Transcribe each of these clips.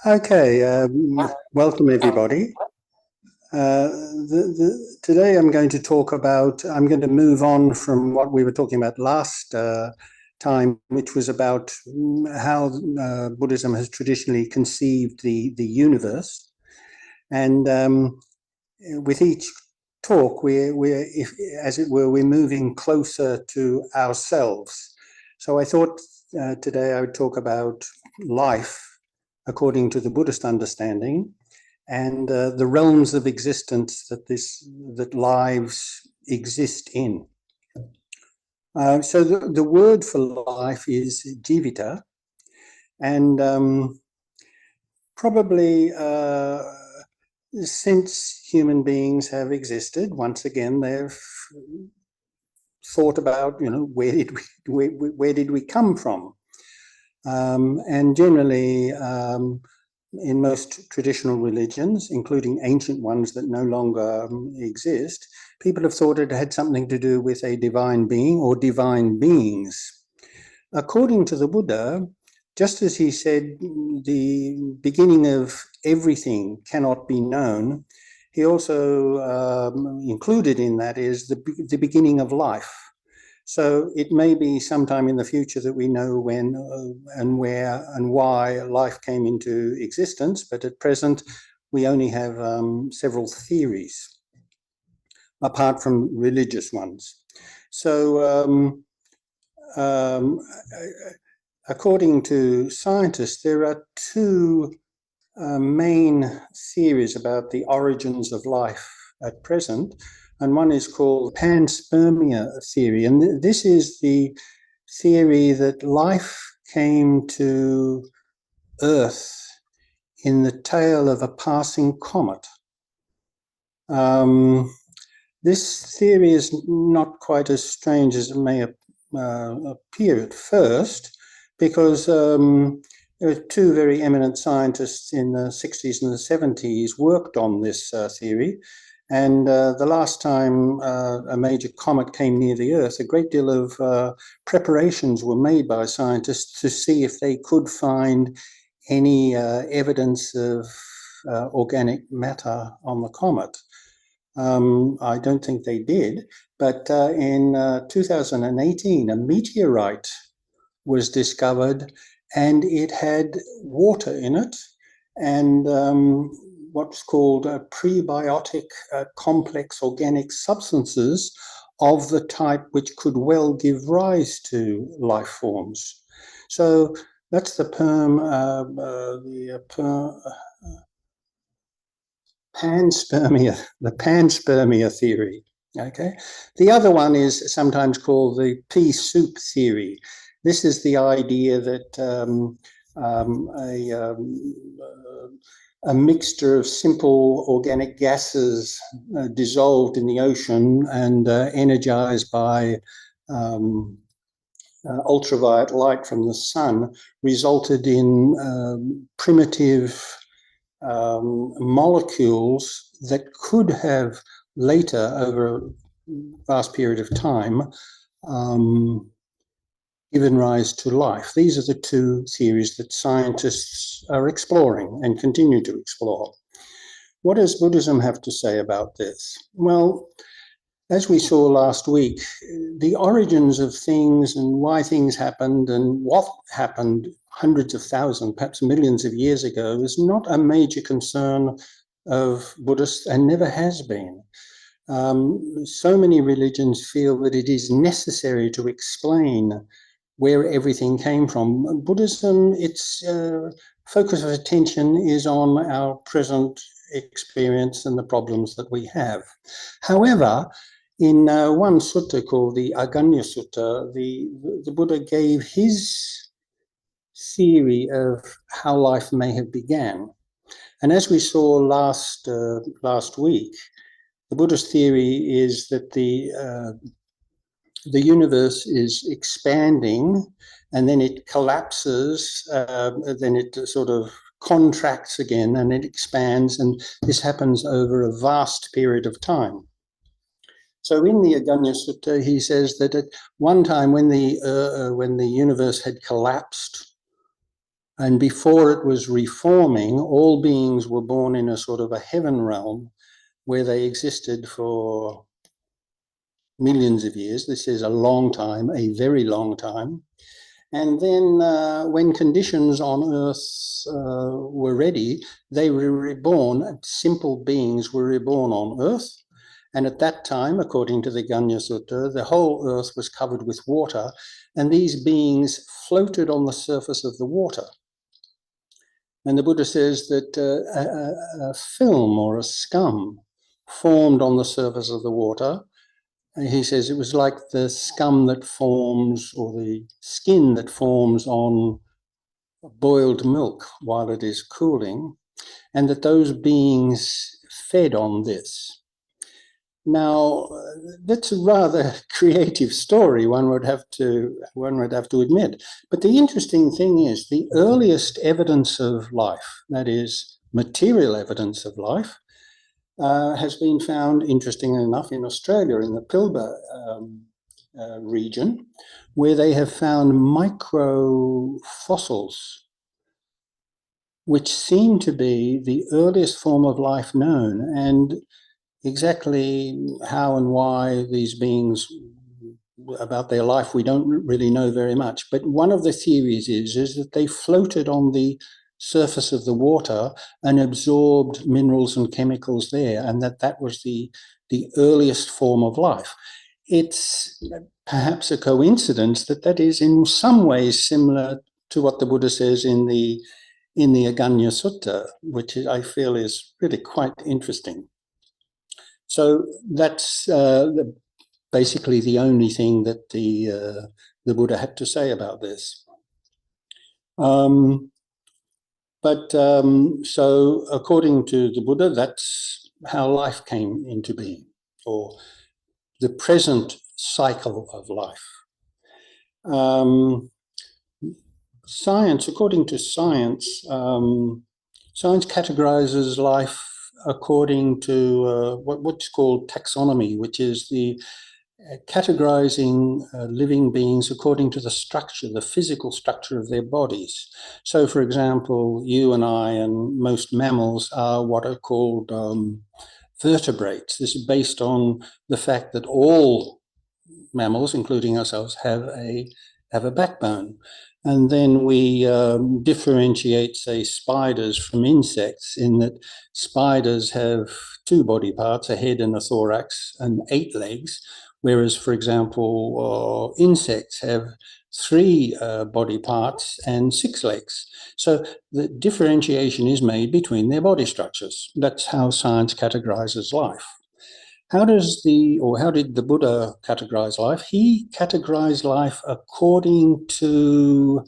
Okay, welcome everybody. Today I'm going to move on from what we were talking about last time, which was about how Buddhism has traditionally conceived the universe. And with each talk, as it were, we're moving closer to ourselves. So I thought today I would talk about life according to the Buddhist understanding, and the realms of existence that lives exist in. So the word for life is jivita, and probably since human beings have existed, once again they've thought about, where did we come from? And generally, in most traditional religions, including ancient ones that no longer exist, people have thought it had something to do with a divine being or divine beings. According to the Buddha, just as he said the beginning of everything cannot be known, he also included in that is the beginning of life. So it may be sometime in the future that we know when and where and why life came into existence, but at present we only have several theories, apart from religious ones. So according to scientists, there are two main theories about the origins of life at present. And one is called panspermia theory. And this is the theory that life came to Earth in the tail of a passing comet. This theory is not quite as strange as it may appear at first, because there were two very eminent scientists in the 60s and the 70s worked on this theory. And the last time a major comet came near the Earth, a great deal of preparations were made by scientists to see if they could find any evidence of organic matter on the comet. I don't think they did, but in 2018, a meteorite was discovered, and it had water in it, and what's called prebiotic complex organic substances of the type which could well give rise to life forms. So that's the panspermia theory. Okay, the other one is sometimes called the pea soup theory. This is the idea that a mixture of simple organic gases dissolved in the ocean and energized by ultraviolet light from the sun resulted in primitive molecules that could have later, over a vast period of time, given rise to life. These are the two theories that scientists are exploring and continue to explore. What does Buddhism have to say about this? Well, as we saw last week, the origins of things and why things happened and what happened hundreds of thousands, perhaps millions of years ago, is not a major concern of Buddhists and never has been. So many religions feel that it is necessary to explain where everything came from. Buddhism, its focus of attention is on our present experience and the problems that we have. However, in one sutta called the Aganya Sutta, the Buddha gave his theory of how life may have began. And as we saw last week, the Buddhist theory is that the universe is expanding, and then it collapses, then it sort of contracts again, and it expands, and this happens over a vast period of time. So in the Aganya Sutta, he says that at one time when the universe had collapsed, And before it was reforming, all beings were born in a sort of a heaven realm where they existed for millions of years. This is a long time, a very long time. And then when conditions on Earth were ready, they were reborn, simple beings were reborn on Earth. And at that time, according to the Ganya Sutta, the whole Earth was covered with water, and these beings floated on the surface of the water. And the Buddha says that a film or a scum formed on the surface of the water. He says it was like the scum that forms, or the skin that forms on boiled milk while it is cooling, and that those beings fed on this. Now, that's a rather creative story, one would have to admit. But the interesting thing is the earliest evidence of life, that is, material evidence of life, has been found, interestingly enough, in Australia, in the Pilbara region, where they have found microfossils, which seem to be the earliest form of life known. And exactly how and why these beings, about their life, we don't really know very much. But one of the theories is that they floated on the surface of the water and absorbed minerals and chemicals there, and that was the earliest form of life. It's perhaps a coincidence that is in some ways similar to what the Buddha says in the Aganya Sutta, which I feel is really quite interesting. So that's basically the only thing that the Buddha had to say about this. So according to the Buddha, that's how life came into being, or the present cycle of life. Science, according to science, science categorizes life according to what's called taxonomy, which is the categorizing living beings according to the structure, the physical structure of their bodies. So, for example, you and I and most mammals are what are called vertebrates. This is based on the fact that all mammals, including ourselves, have a backbone. And then we differentiate, say, spiders from insects, in that spiders have two body parts, a head and a thorax, and 8 legs, whereas, for example, insects have 3 body parts and 6 legs. So the differentiation is made between their body structures. That's how science categorizes life. How did the Buddha categorize life? He categorized life according to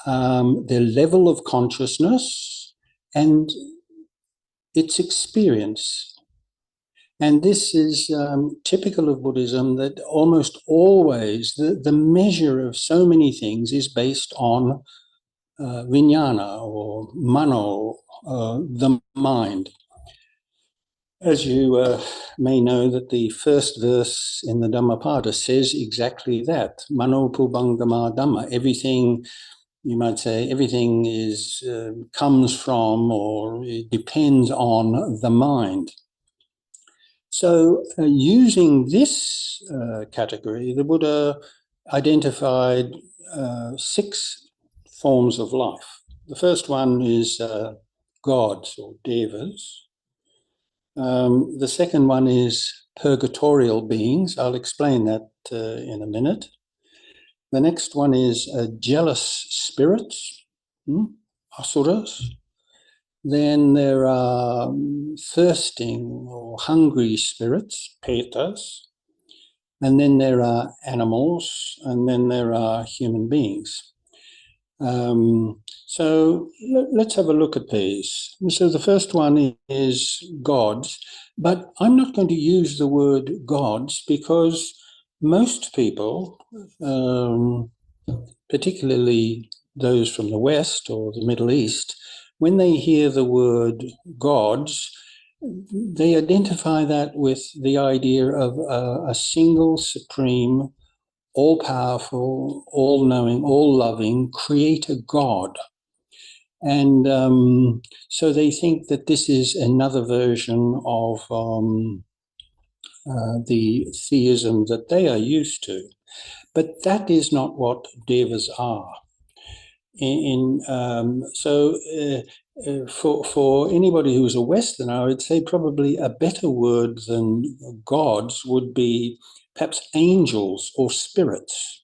their level of consciousness and its experience. And this is typical of Buddhism, that almost always the measure of so many things is based on vijnana, or mano, the mind. As you may know, that the first verse in the Dhammapada says exactly that. Mano pubangama Dhamma. Everything, you might say, everything is comes from, or it depends on, the mind. So using this category, the Buddha identified 6 forms of life. The first one is gods, or devas. The second one is purgatorial beings. I'll explain that in a minute. The next one is jealous spirits, asuras. Then there are thirsting or hungry spirits, petas. And then there are animals, and then there are human beings. So let's have a look at these. So the first one is gods, but I'm not going to use the word gods, because most people, particularly those from the West or the Middle East, when they hear the word gods, they identify that with the idea of a single, supreme, all-powerful, all-knowing, all-loving creator God. And so they think that this is another version of the theism that they are used to. But that is not what devas are. For anybody who's a Westerner, I would say probably a better word than gods would be perhaps angels or spirits.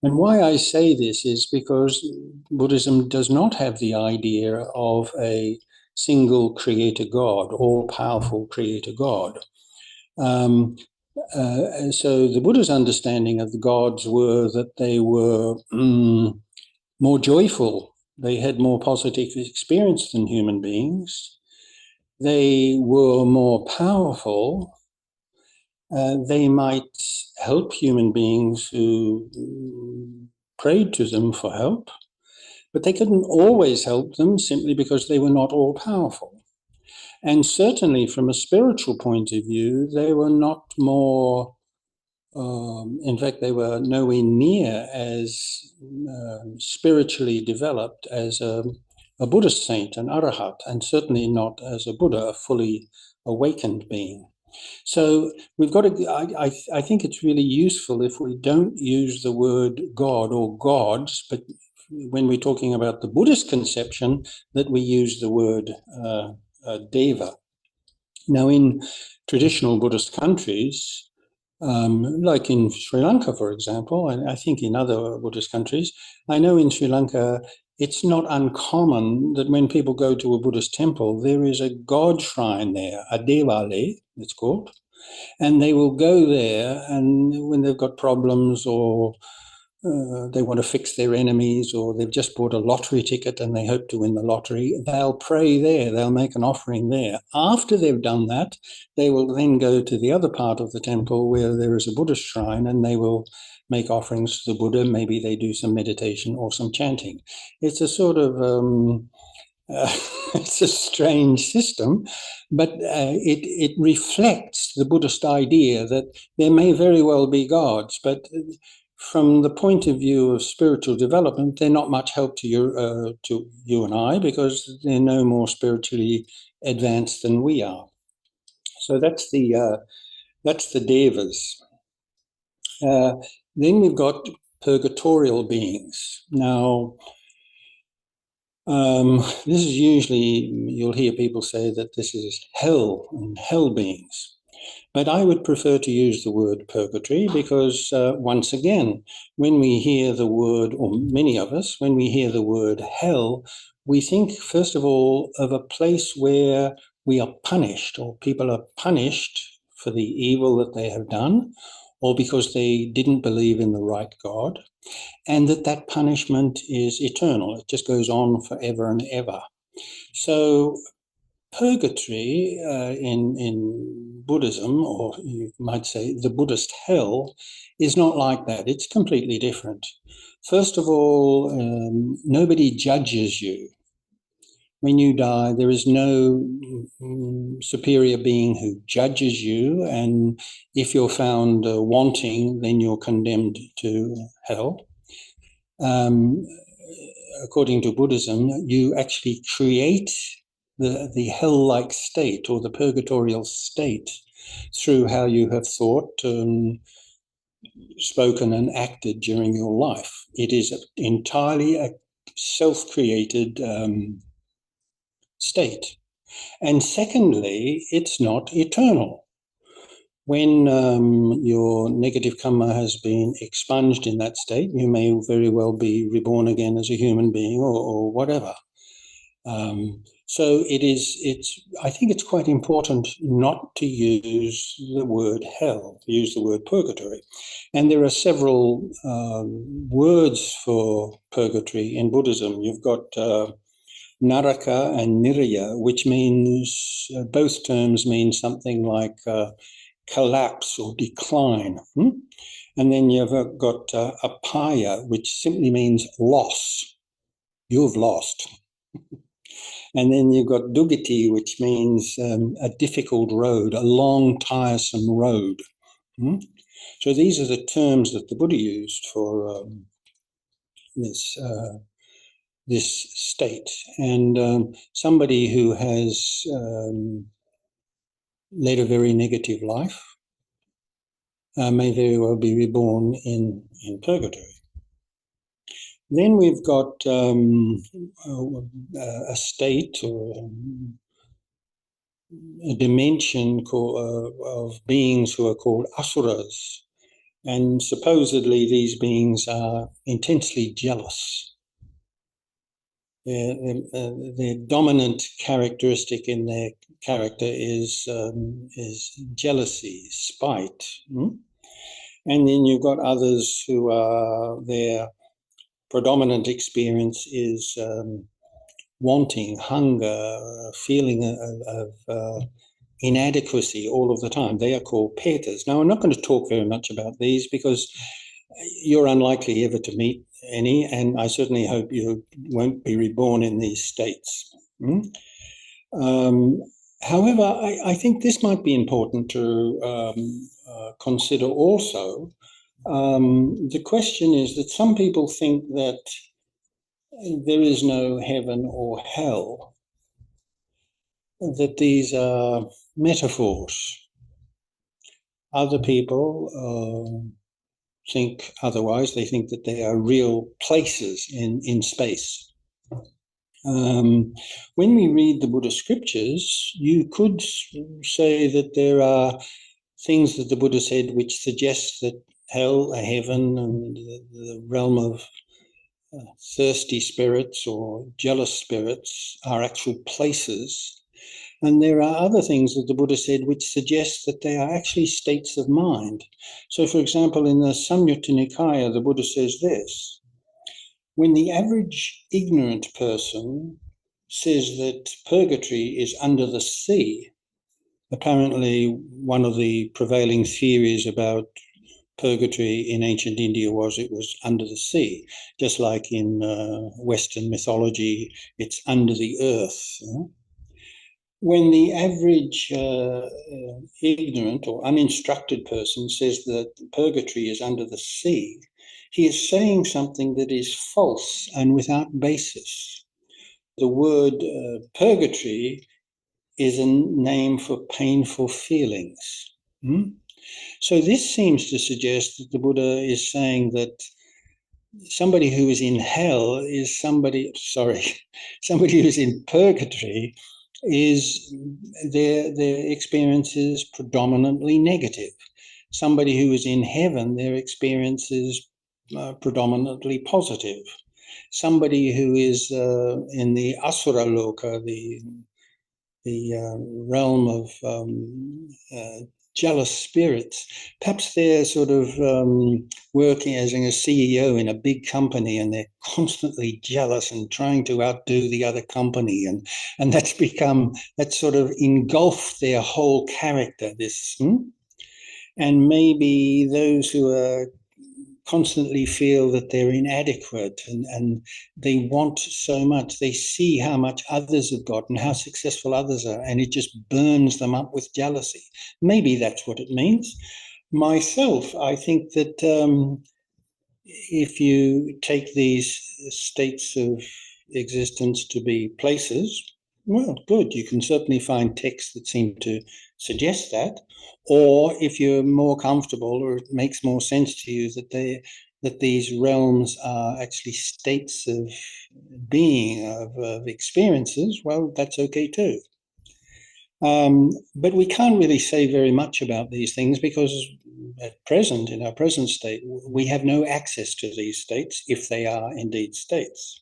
And why I say this is because Buddhism does not have the idea of a single creator God, all-powerful creator God. So the Buddha's understanding of the gods were that they were more joyful. They had more positive experience than human beings. They were more powerful. They might help human beings who prayed to them for help, but they couldn't always help them simply because they were not all powerful. And certainly from a spiritual point of view, they were not more, in fact, they were nowhere near as spiritually developed as a Buddhist saint, an arahat, and certainly not as a Buddha, a fully awakened being. So we've got to, I think it's really useful if we don't use the word God or gods, but when we're talking about the Buddhist conception, that we use the word deva. Now, in traditional Buddhist countries, like in Sri Lanka, for example, and I think in other Buddhist countries, I know in Sri Lanka, it's not uncommon that when people go to a Buddhist temple, there is a god shrine there, a devale, it's called, and they will go there, and when they've got problems or they want to fix their enemies, or they've just bought a lottery ticket and they hope to win the lottery, they'll pray there, they'll make an offering there. After they've done that, they will then go to the other part of the temple where there is a Buddhist shrine, and they will make offerings to the Buddha. Maybe they do some meditation or some chanting. It's a sort of it's a strange system, but it reflects the Buddhist idea that there may very well be gods, but from the point of view of spiritual development, they're not much help to you and I, because they're no more spiritually advanced than we are. So that's the devas. Then we've got purgatorial beings. Now, this is usually, you'll hear people say that this is hell and hell beings. But I would prefer to use the word purgatory because, once again, when we hear the word, or many of us, when we hear the word hell, we think, first of all, of a place where we are punished, or people are punished for the evil that they have done, or because they didn't believe in the right God, and that punishment is eternal. It just goes on forever and ever. So purgatory in Buddhism, or you might say the Buddhist hell, is not like that. It's completely different. First of all, nobody judges you. When you die, there is no superior being who judges you, and if you're found wanting, then you're condemned to hell. According to Buddhism, you actually create the hell-like state, or the purgatorial state, through how you have thought, spoken and acted during your life. It is entirely a self-created state. And secondly, it's not eternal. When your negative karma has been expunged in that state, you may very well be reborn again as a human being, or whatever. So I think it's quite important not to use the word hell, use the word purgatory. And there are several words for purgatory in Buddhism. You've got naraka and niraya, which means, both terms mean something like collapse or decline. And then you've got apaya, which simply means loss. You've lost. And then you've got dugati, which means a difficult road, a long, tiresome road. So these are the terms that the Buddha used for this this state. And somebody who has led a very negative life may very well be reborn in purgatory. Then we've got a state or a dimension of beings who are called asuras. And supposedly these beings are intensely jealous. Their dominant characteristic in their character is jealousy, spite. And then you've got others who are, their predominant experience is wanting, hunger, feeling of inadequacy all of the time. They are called petas. Now, I'm not going to talk very much about these because you're unlikely ever to meet any, and I certainly hope you won't be reborn in these states. However, I think this might be important to consider also. The question is that some people think that there is no heaven or hell, that these are metaphors. Other people think otherwise. They think that they are real places in space. When we read the Buddha scriptures, you could say that there are things that the Buddha said which suggest that hell, heaven, and the realm of thirsty spirits or jealous spirits are actual places. And there are other things that the Buddha said which suggest that they are actually states of mind. So, for example, in the Samyutta Nikaya, the Buddha says this: when the average ignorant person says that purgatory is under the sea, apparently one of the prevailing theories about purgatory in ancient India was it was under the sea, just like in Western mythology, it's under the earth. When the average ignorant or uninstructed person says that purgatory is under the sea, he is saying something that is false and without basis. The word purgatory is a name for painful feelings. So this seems to suggest that the Buddha is saying that somebody who is in hell is somebody who's in purgatory is their experience is predominantly negative. Somebody who is in heaven, their experience is predominantly positive. Somebody who is in the asura loka, the realm of jealous spirits, perhaps they're sort of working as a CEO in a big company, and they're constantly jealous and trying to outdo the other company, and that's sort of engulfed their whole character. And maybe those who are constantly feel that they're inadequate and they want so much. They see how much others have got and how successful others are, and it just burns them up with jealousy. Maybe that's what it means. Myself, I think that if you take these states of existence to be places, well, good. You can certainly find texts that seem to suggest that. Or if you're more comfortable, or it makes more sense to you that these realms are actually states of being, of experiences, well, that's okay too. But we can't really say very much about these things because at present, in our present state, we have no access to these states if they are indeed states.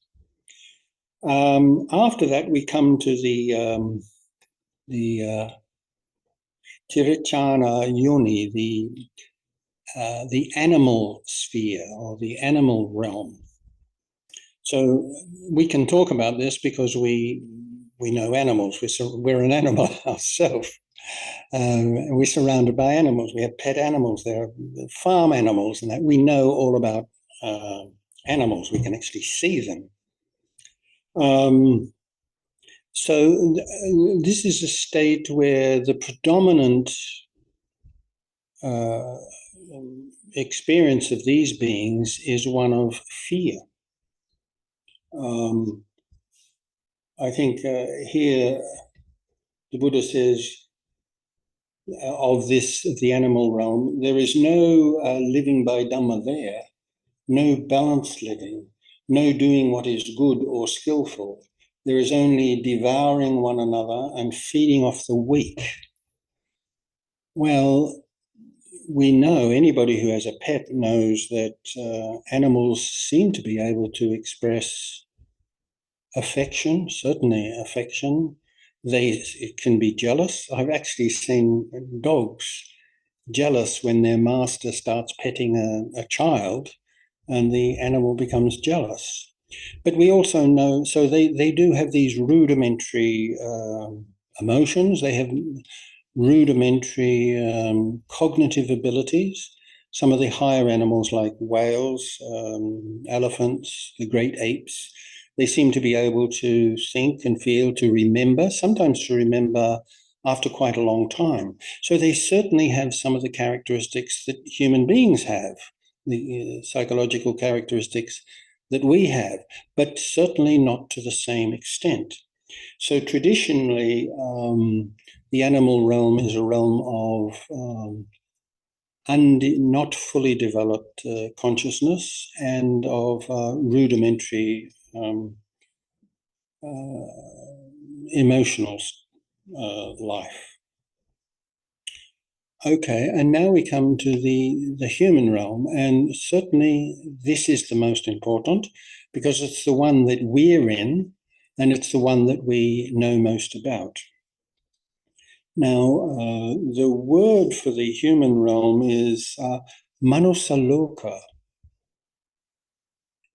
After that, we come to the Tiricana Yoni, the animal sphere or the animal realm. So we can talk about this because we know animals. We're an animal ourselves. We're surrounded by animals. We have pet animals. There are farm animals, and that we know all about animals. We can actually see them. So this is a state where the predominant experience of these beings is one of fear. I think here the Buddha says of the animal realm, there is no living by Dhamma there, no balanced living, no doing what is good or skillful. There is only devouring one another and feeding off the weak. Well, we know, anybody who has a pet knows that animals seem to be able to express affection, certainly affection. It can be jealous. I've actually seen dogs jealous when their master starts petting a child and the animal becomes jealous. But we also know, so they do have these rudimentary emotions. They have rudimentary cognitive abilities. Some of the higher animals like whales, elephants, the great apes, they seem to be able to think and feel, to remember, sometimes to remember after quite a long time. So they certainly have some of the characteristics that human beings have, the psychological characteristics that we have, but certainly not to the same extent. So traditionally, the animal realm is a realm of not fully developed consciousness and of rudimentary emotional life. Okay, and now we come to the human realm, and certainly this is the most important because it's the one that we're in, and it's the one that we know most about. Now, the word for the human realm is manusaloka.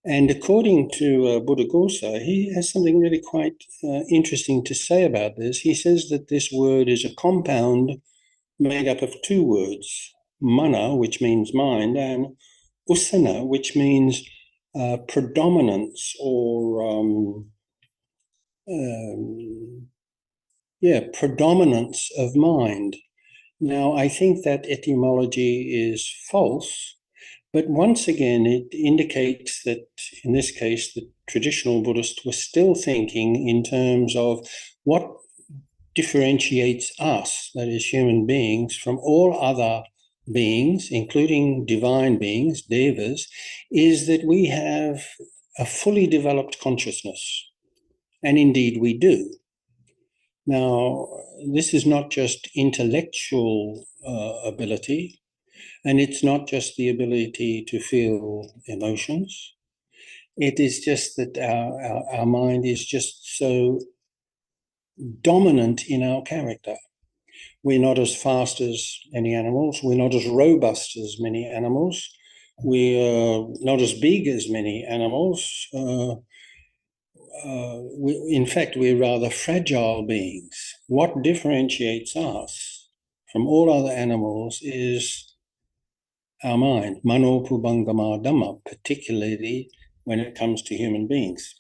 And according to Buddhaghosa, he has something really quite interesting to say about this. He says that this word is a compound made up of two words, mana, which means mind, and usana, which means predominance or predominance of mind. Now, I think that etymology is false, but once again, it indicates that, in this case, the traditional Buddhists were still thinking in terms of what differentiates us, that is, human beings, from all other beings, including divine beings, devas, is that we have a fully developed consciousness. And indeed, we do. Now, this is not just intellectual ability, and it's not just the ability to feel emotions. It is just that our mind is just so dominant in our character. We're not as fast as any animals. We're not as robust as many animals. We're not as big as many animals. In fact, we're rather fragile beings. What differentiates us from all other animals is our mind, mano pubangama dhamma, particularly when it comes to human beings.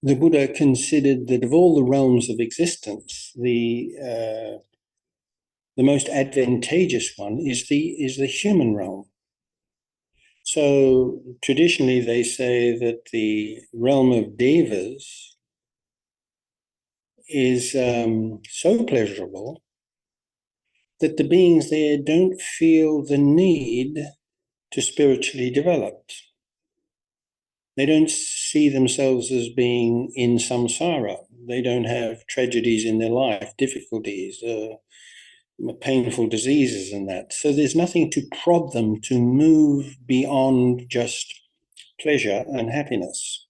The Buddha considered that of all the realms of existence, the most advantageous one is the human realm. So traditionally they say that the realm of devas is so pleasurable that the beings there don't feel the need to spiritually develop. They don't see themselves as being in samsara. They don't have tragedies in their life, difficulties, painful diseases and that. So there's nothing to prod them to move beyond just pleasure and happiness.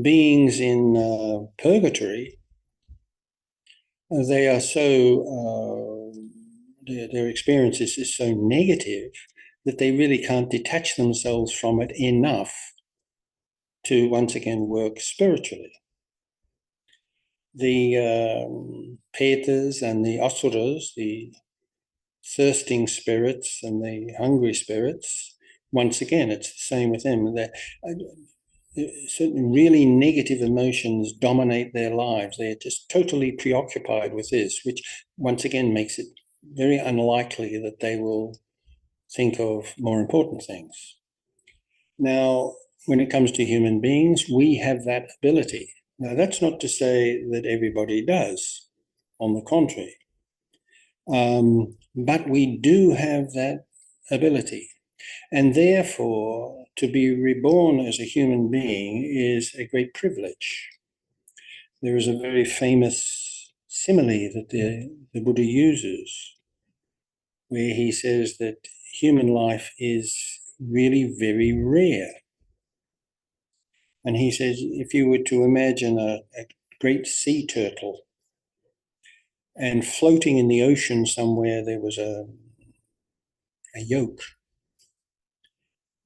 Beings in purgatory, they are so, their experiences is so negative that they really can't detach themselves from it enough to once again work spiritually. The petas and the asuras, the thirsting spirits and the hungry spirits, once again, it's the same with them. Certain really negative emotions dominate their lives. They're just totally preoccupied with this, which once again makes it very unlikely that they will think of more important things. Now, when it comes to human beings, we have that ability. Now, that's not to say that everybody does, on the contrary. But we do have that ability. And therefore, to be reborn as a human being is a great privilege. There is a very famous simile that the Buddha uses, where he says that human life is really very rare. And he says, if you were to imagine a great sea turtle, and floating in the ocean somewhere there was a yolk.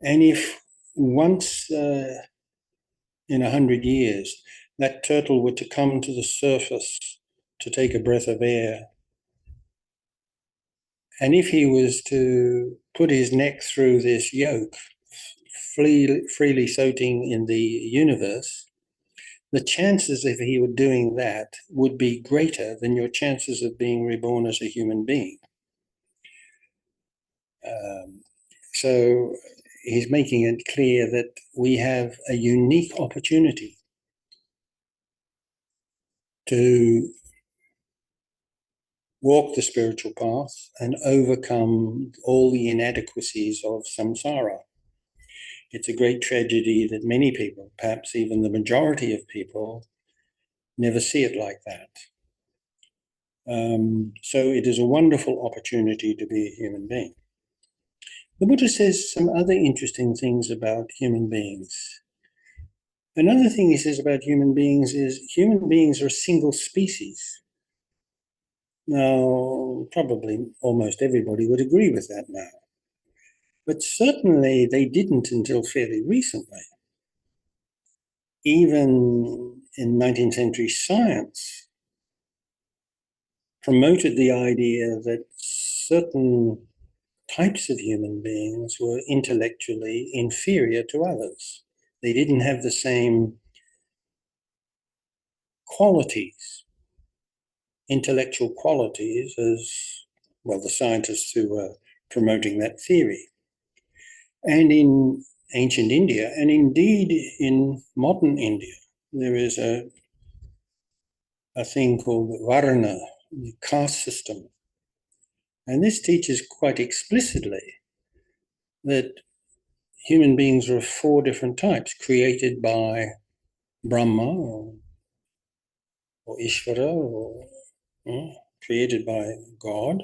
And if once in 100 years that turtle were to come to the surface to take a breath of air, and if he was to put his neck through this yolk, freely floating in the universe, the chances if he were doing that would be greater than your chances of being reborn as a human being. So he's making it clear that we have a unique opportunity to walk the spiritual path and overcome all the inadequacies of samsara. It's a great tragedy that many people, perhaps even the majority of people, never see it like that. So it is a wonderful opportunity to be a human being. The Buddha says some other interesting things about human beings. Another thing he says about human beings is human beings are a single species. Now, probably almost everybody would agree with that now. But certainly they didn't until fairly recently. Even in 19th century science promoted the idea that certain types of human beings were intellectually inferior to others. They didn't have the same qualities, intellectual qualities, as, well, the scientists who were promoting that theory. And in ancient India, and indeed in modern India, there is a thing called Varna, the caste system. And this teaches quite explicitly that human beings are of 4 different types, created by Brahma or Ishvara, or created by God,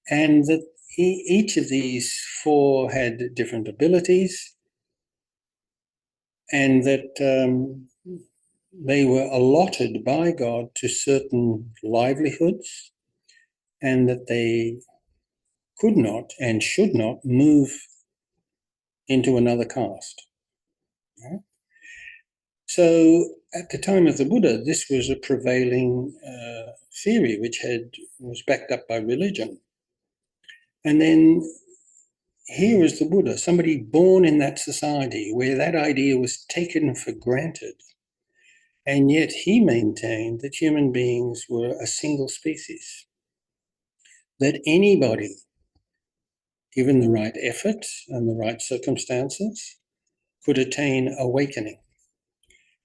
and that each of these 4 had different abilities, and that they were allotted by God to certain livelihoods, and that they could not and should not move into another caste. Yeah? So at the time of the Buddha, this was a prevailing theory which was backed up by religion. And then here is the Buddha, somebody born in that society where that idea was taken for granted. And yet he maintained that human beings were a single species, that anybody, given the right effort and the right circumstances, could attain awakening.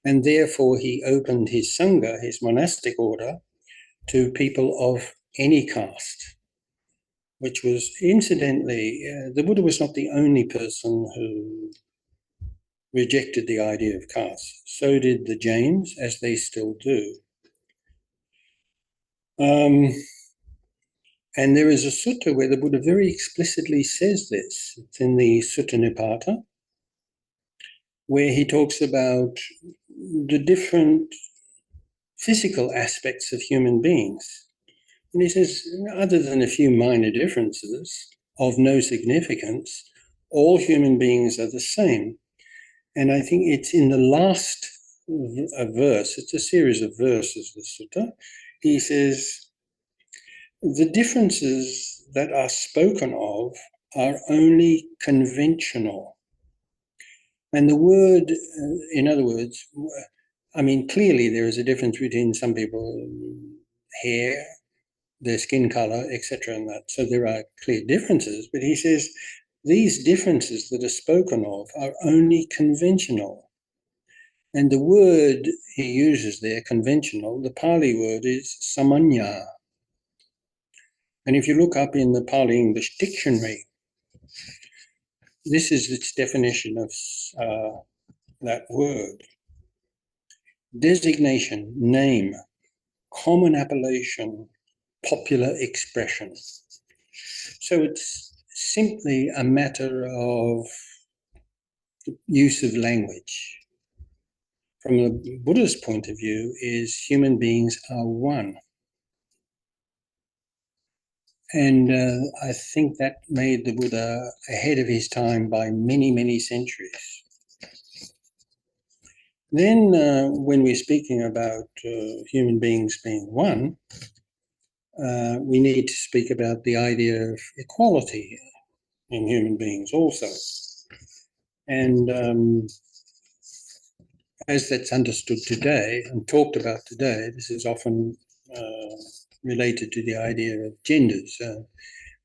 And therefore he opened his Sangha, his monastic order, to people of any caste, which was, incidentally, the Buddha was not the only person who rejected the idea of caste. So did the Jains, as they still do. And there is a sutta where the Buddha very explicitly says this. It's in the Sutta Nipata, where he talks about the different physical aspects of human beings. And he says, other than a few minor differences of no significance, all human beings are the same. And I think it's in the last verse, it's a series of verses, the sutta, he says, the differences that are spoken of are only conventional. And the word, in other words, I mean, clearly there is a difference between some people, hair, their skin color, etc., and that. So there are clear differences. But he says these differences that are spoken of are only conventional. And the word he uses there, conventional, the Pali word is samanya. And if you look up in the Pali English dictionary, this is its definition of that word. Designation, name, common appellation, popular expression. So it's simply a matter of use of language. From the Buddha's point of view, is human beings are one. And I think that made the Buddha ahead of his time by many, many centuries. Then when we're speaking about human beings being one, we need to speak about the idea of equality in human beings also. And as that's understood today and talked about today, this is often related to the idea of genders,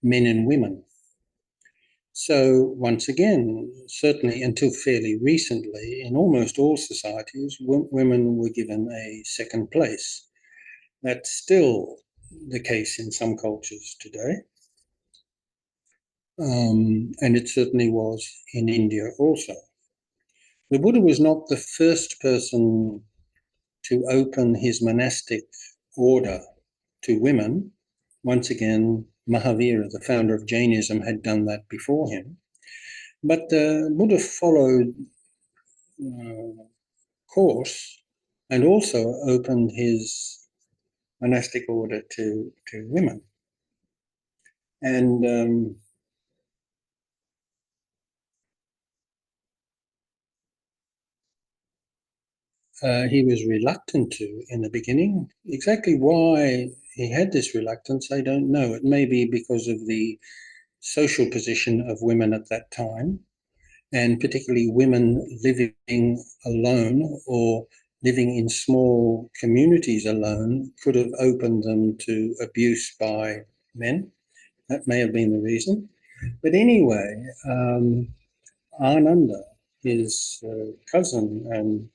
men and women. So once again, certainly until fairly recently, in almost all societies, women were given a second place. That's still the case in some cultures today. And it certainly was in India also. The Buddha was not the first person to open his monastic order to women. Once again, Mahavira, the founder of Jainism, had done that before him. But the Buddha followed course and also opened his monastic order to women. And he was reluctant to in the beginning. Exactly why he had this reluctance, I don't know. It may be because of the social position of women at that time, and particularly women living alone or living in small communities alone could have opened them to abuse by men. That may have been the reason. But anyway, Ananda, his cousin and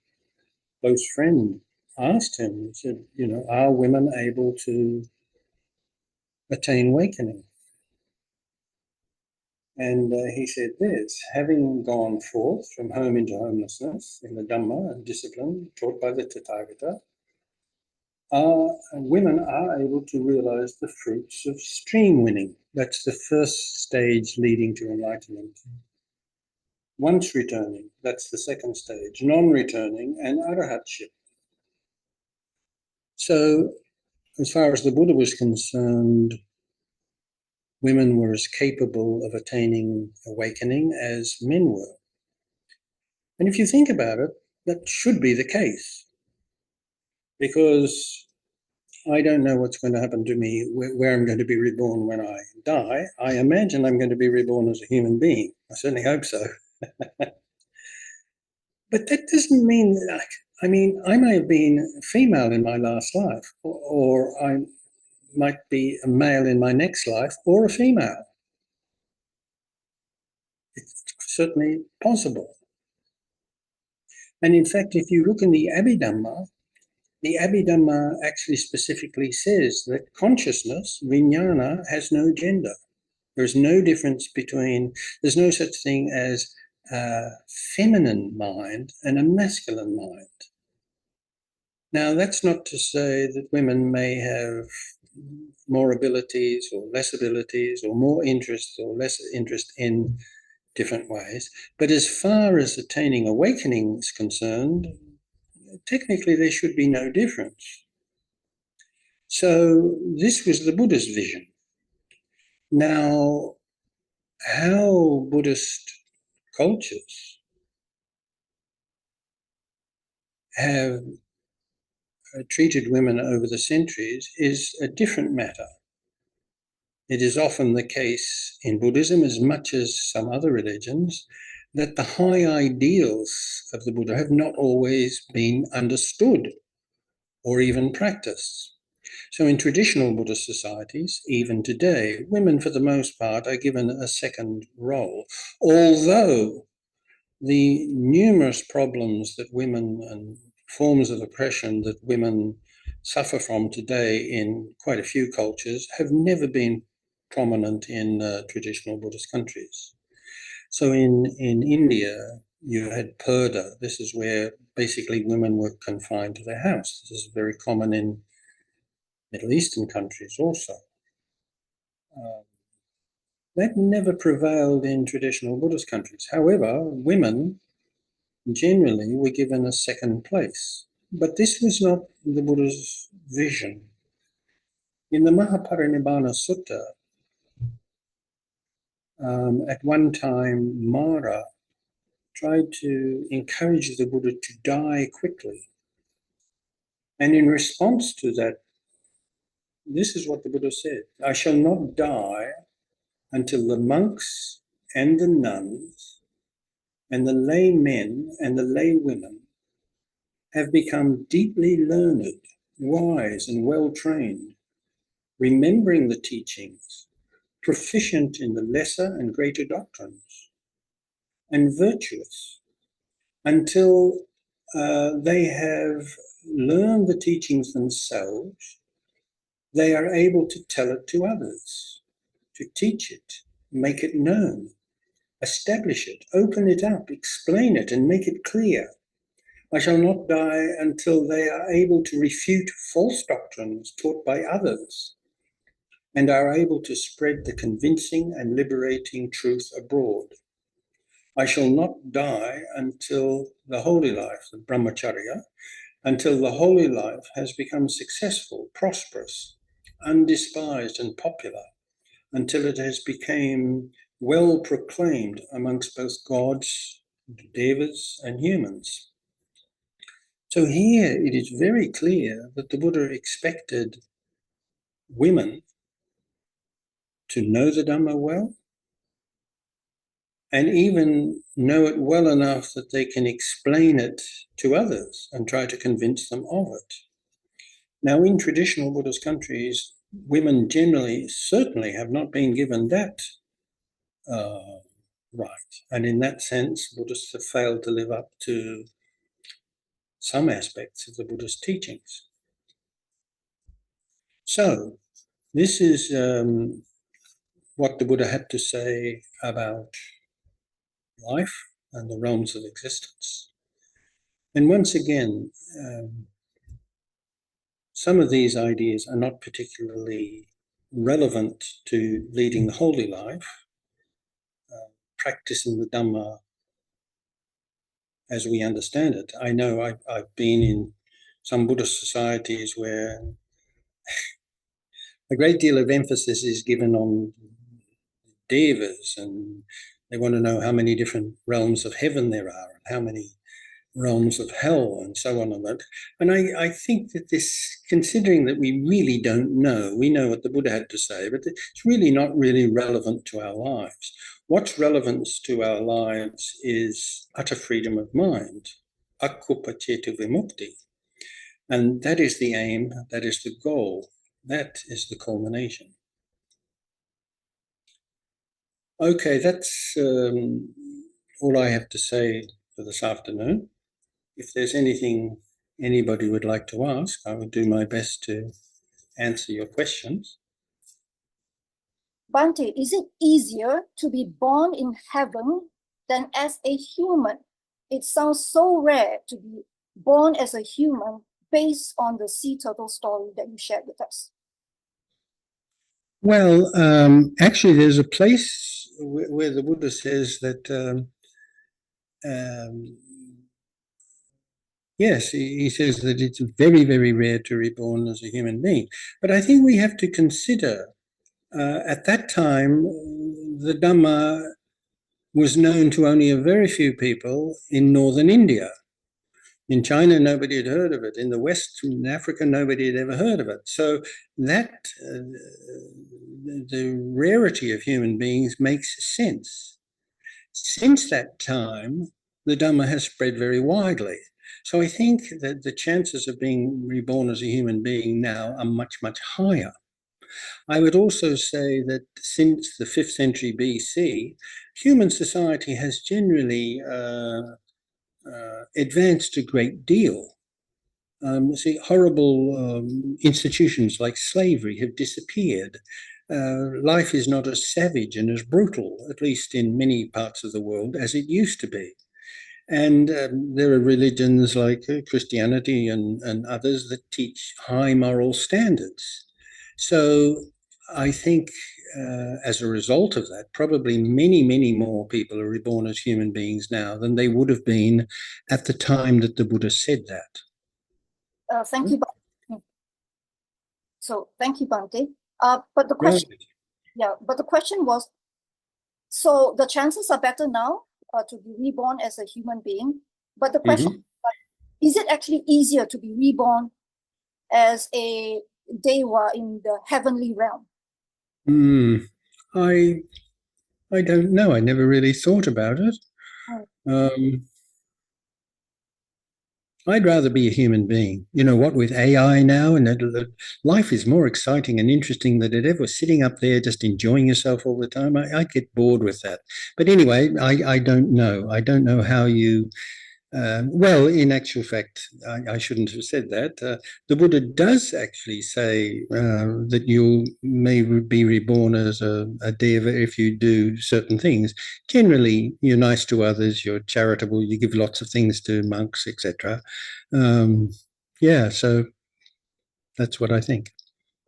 close friend, asked him, he said, are women able to attain awakening? And he said this: having gone forth from home into homelessness in the Dhamma and discipline taught by the Tathagata, women are able to realize the fruits of stream winning. That's the first stage leading to enlightenment. Once returning, that's the second stage, non-returning and arahatship. So as far as the Buddha was concerned, women were as capable of attaining awakening as men were. And if you think about it, that should be the case, because I don't know what's going to happen to me, where I'm going to be reborn when I die. I imagine I'm going to be reborn as a human being. I certainly hope so. But that doesn't mean that, I may have been female in my last life, or I might be a male in my next life, or a female. It's certainly possible. And in fact, if you look in the Abhidhamma actually specifically says that consciousness, vijnana, has no gender. There's no difference there's no such thing as a feminine mind and a masculine mind. Now, that's not to say that women may have more abilities or less abilities, or more interest or less interest in different ways. But as far as attaining awakening is concerned, technically there should be no difference. So this was the Buddha's vision. Now, how Buddhist cultures have treated women over the centuries is a different matter. It is often the case in Buddhism, as much as some other religions, that the high ideals of the Buddha have not always been understood or even practiced. So in traditional Buddhist societies, even today, women for the most part are given a second role, although the numerous problems that women and forms of oppression that women suffer from today in quite a few cultures have never been prominent in traditional Buddhist countries. So in India, you had purdah. This is where basically women were confined to their house. This is very common in Middle Eastern countries also. That never prevailed in traditional Buddhist countries. However, women generally were given a second place. But this was not the Buddha's vision. In the Mahaparinibbana Sutta, at one time, Mara tried to encourage the Buddha to die quickly. And in response to that, this is what the Buddha said: I shall not die until the monks and the nuns and the lay men and the lay women have become deeply learned, wise, and well trained, remembering the teachings, proficient in the lesser and greater doctrines, and virtuous, until they have learned the teachings themselves. They are able to tell it to others, to teach it, make it known, establish it, open it up, explain it, and make it clear. I shall not die until they are able to refute false doctrines taught by others and are able to spread the convincing and liberating truth abroad. I shall not die until the holy life, the brahmacharya, until the holy life has become successful, prosperous, undespised, and popular, until it has become well proclaimed amongst both gods, devas, and humans. So here it is very clear that the Buddha expected women to know the Dhamma well, and even know it well enough that they can explain it to others and try to convince them of it. Now, in traditional Buddhist countries, women generally certainly have not been given that right. And in that sense, Buddhists have failed to live up to some aspects of the Buddhist teachings. So, this is what the Buddha had to say about life and the realms of existence. And once again, some of these ideas are not particularly relevant to leading the holy life, practicing the Dhamma as we understand it. I know I've been in some Buddhist societies where a great deal of emphasis is given on devas, and they want to know how many different realms of heaven there are and how many realms of hell and so on and that. And I think that this, considering that we really don't know, we know what the Buddha had to say, but it's really not really relevant to our lives. What's relevant to our lives is utter freedom of mind, akkupachetu vimukti. And that is the aim, that is the goal, that is the culmination. Okay, that's all I have to say for this afternoon. If there's anything anybody would like to ask, I will do my best to answer your questions. Bhante, is it easier to be born in heaven than as a human? It sounds so rare to be born as a human based on the sea turtle story that you shared with us. Well, actually, there's a place where the Buddha says that yes, he says that it's very, very rare to be born as a human being. But I think we have to consider at that time, the Dhamma was known to only a very few people in northern India. In China, nobody had heard of it. In the West, in Africa, nobody had ever heard of it. So that the rarity of human beings makes sense. Since that time, the Dhamma has spread very widely. So I think that the chances of being reborn as a human being now are much, much higher. I would also say that since the 5th century BC, human society has generally advanced a great deal. See, horrible institutions like slavery have disappeared. Life is not as savage and as brutal, at least in many parts of the world, as it used to be. And there are religions like Christianity and others that teach high moral standards. So I think as a result of that, probably many, many more people are reborn as human beings now than they would have been at the time that the Buddha said that. Thank you. So thank you, Bhante. But the question, but the question was, so the chances are better now to be reborn as a human being. But the question, is it actually easier to be reborn as a Dewa in the heavenly realm? I don't know. I never really thought about it. I'd rather be a human being. You know what, with AI now, and life is more exciting and interesting than it ever was. Sitting up there just enjoying yourself all the time, I'd get bored with that. But anyway, I don't know. I don't know how you... well, in actual fact, I shouldn't have said that. The Buddha does actually say that you may be reborn as a deva if you do certain things. Generally, you're nice to others, you're charitable, you give lots of things to monks, etc. Yeah, so that's what I think.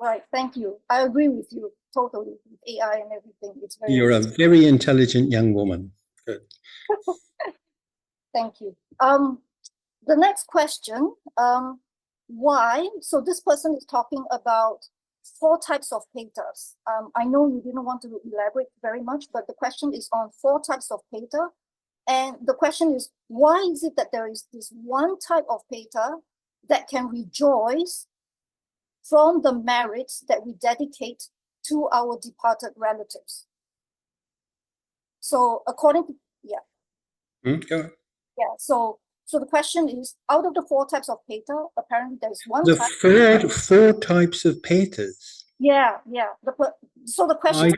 Right, thank you. I agree with you totally with AI and everything. It's very You're a very intelligent young woman. Good. Thank you. The next question, why? So this person is talking about 4 types of patas. I know you didn't want to elaborate very much, but the question is on 4 types of pata. And the question is, why is it that there is this one type of pata that can rejoice from the merits that we dedicate to our departed relatives? So according to, Go on. Yeah, so the question is, out of the 4 types of pata, apparently there's one the type. Four types of patas. Yeah. So the question...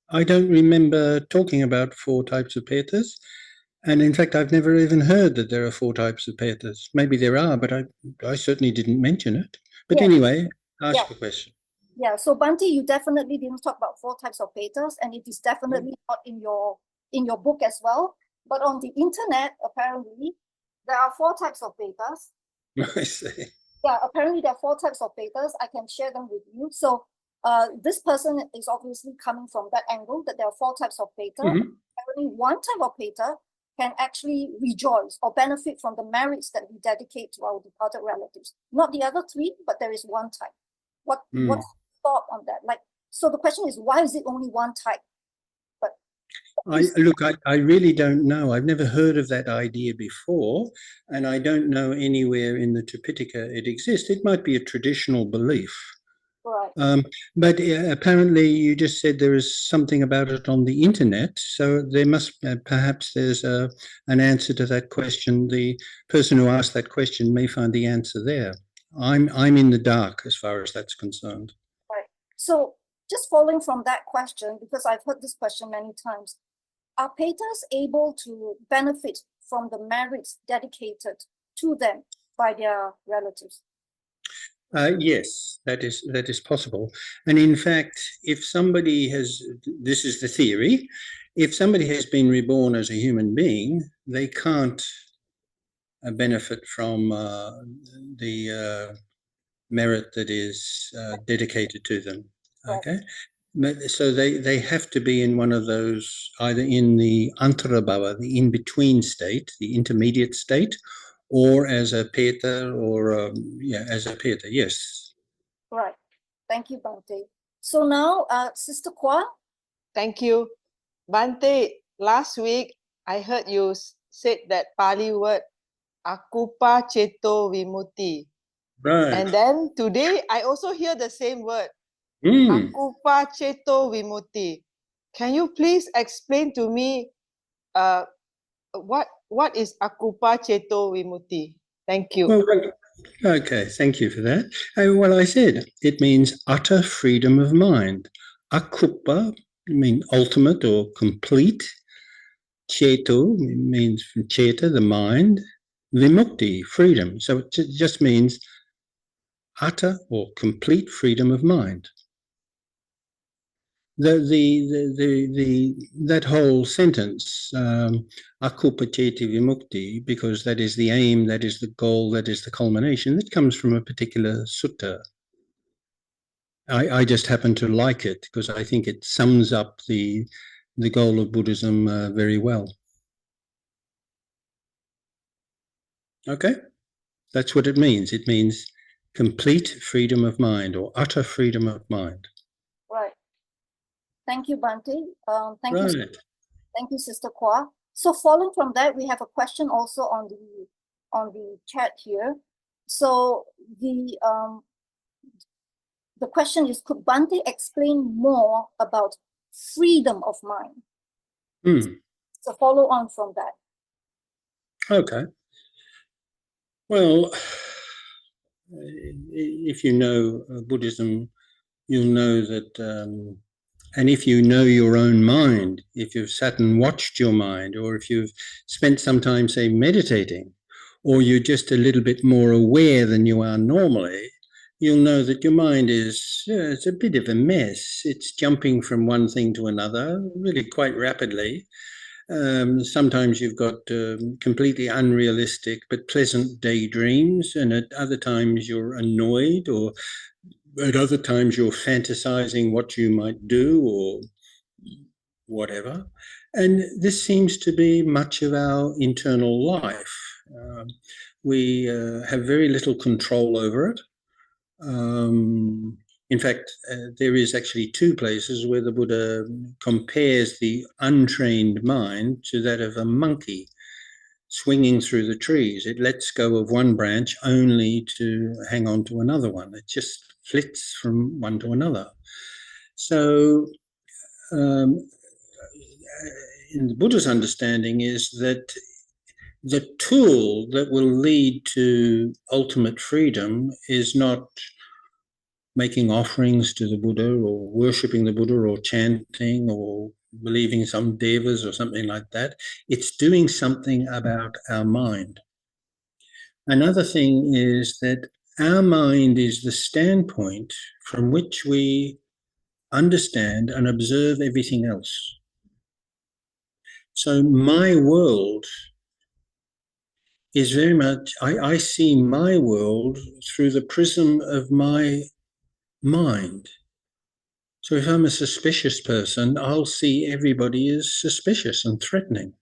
I don't remember talking about 4 types of patas. And in fact, I've never even heard that there are 4 types of patas. Maybe there are, but I certainly didn't mention it. But anyway, ask the question. Yeah, so Bhante, you definitely didn't talk about 4 types of patas, and it is definitely not in your book as well. But on the internet, apparently, there are 4 types of patas. I see. Yeah, apparently there are 4 types of patas. I can share them with you. So this person is obviously coming from that angle, that there are 4 types of pata. Apparently one type of pata can actually rejoice or benefit from the merits that we dedicate to our departed relatives. Not the other 3, but there is one type. What's your thought on that? Like, so the question is, why is it only one type? I really don't know. I've never heard of that idea before, and I don't know anywhere in the Tipitaka it exists. It might be a traditional belief. Right. But apparently you just said there is something about it on the internet, so there must perhaps there's an answer to that question. The person who asked that question may find the answer there. I'm in the dark as far as that's concerned. Right. So just following from that question, because I've heard this question many times, are patas able to benefit from the merits dedicated to them by their relatives? Yes, that is possible. And in fact, if somebody has, this is the theory, if somebody has been reborn as a human being, they can't benefit from the merit that is dedicated to them. Okay. So they have to be in one of those, either in the antarabhava, the in-between state, the intermediate state, or as a peta, or as a peta. Yes. Right. Thank you, Bhante. So now, Sister Kwa. Thank you, Bhante. Last week I heard you said that Pali word akupa ceto vimutti. Right. And then today I also hear the same word. Akupa ceto vimutti. Can you please explain to me what is akupa ceto vimutti? Thank you. Well, okay, thank you for that. Well, I said it means utter freedom of mind. Akupa means ultimate or complete. Cheto means from cheta, the mind. Vimukti, freedom. So it just means utter or complete freedom of mind. That whole sentence, akupacheti vimukti, because that is the aim, that is the goal, that is the culmination, that comes from a particular sutta. I just happen to like it because I think it sums up the goal of Buddhism very well. Okay, that's what it means. It means complete freedom of mind or utter freedom of mind. Right. Thank you, Bhante. Thank Right. you. Thank you, Sister Kwa. So following from that, we have a question also on the chat here. So the question is, could Bhante explain more about freedom of mind? So follow on from that. Okay. Well, if you know Buddhism, you'll know that, and if you know your own mind, if you've sat and watched your mind, or if you've spent some time, say, meditating, or you're just a little bit more aware than you are normally, you'll know that your mind is, it's a bit of a mess. It's jumping from one thing to another really quite rapidly. Sometimes you've got completely unrealistic but pleasant daydreams, and at other times you're annoyed, or at other times you're fantasizing what you might do or whatever. And this seems to be much of our internal life. We have very little control over it. In fact, there is actually two places where the Buddha compares the untrained mind to that of a monkey swinging through the trees. It lets go of one branch only to hang on to another one. It just flits from one to another. So in the Buddha's understanding is that the tool that will lead to ultimate freedom is not making offerings to the Buddha or worshipping the Buddha or chanting or believing some devas or something like that. It's doing something about our mind. Another thing is that our mind is the standpoint from which we understand and observe everything else. So my world is very much, I see my world through the prism of my mind. So if I'm a suspicious person, I'll see everybody as suspicious and threatening.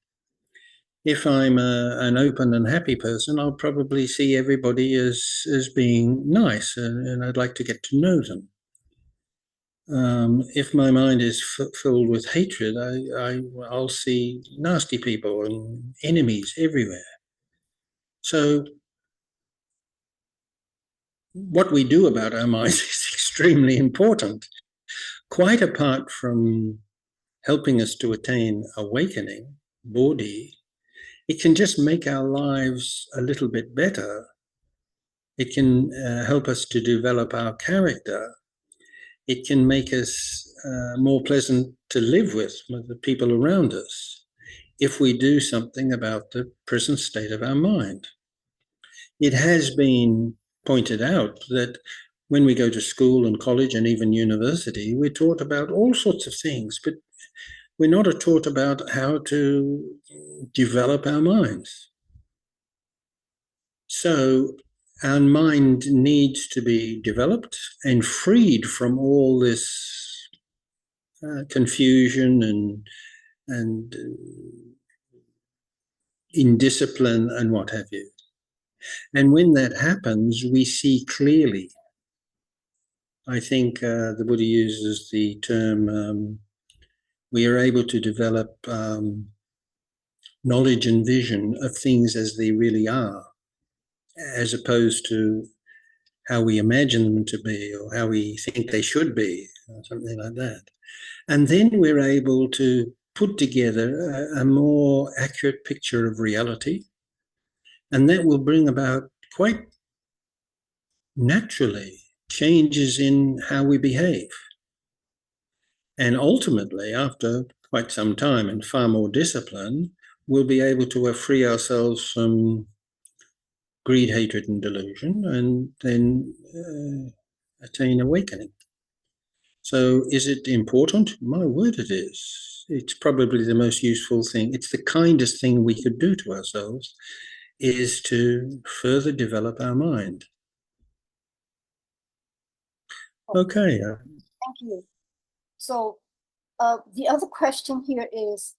If I'm an open and happy person, I'll probably see everybody as being nice, and I'd like to get to know them. If my mind is filled with hatred, I'll see nasty people and enemies everywhere. So what we do about our minds is extremely important. Quite apart from helping us to attain awakening, bodhi, it can just make our lives a little bit better. It can help us to develop our character. It can make us more pleasant to live with the people around us if we do something about the present state of our mind. It has been pointed out that when we go to school and college and even university, we're taught about all sorts of things, but we're not taught about how to develop our minds. So our mind needs to be developed and freed from all this confusion and indiscipline and what have you. And when that happens, we see clearly. I think the Buddha uses the term, we are able to develop knowledge and vision of things as they really are, as opposed to how we imagine them to be or how we think they should be, or something like that. And then we're able to put together a more accurate picture of reality, and that will bring about quite naturally changes in how we behave. And ultimately, after quite some time and far more discipline, we'll be able to free ourselves from greed, hatred, and delusion, and then attain awakening. So is it important? My word, it is. It's probably the most useful thing. It's the kindest thing we could do to ourselves, is to further develop our mind. Okay. Thank you. So the other question here is,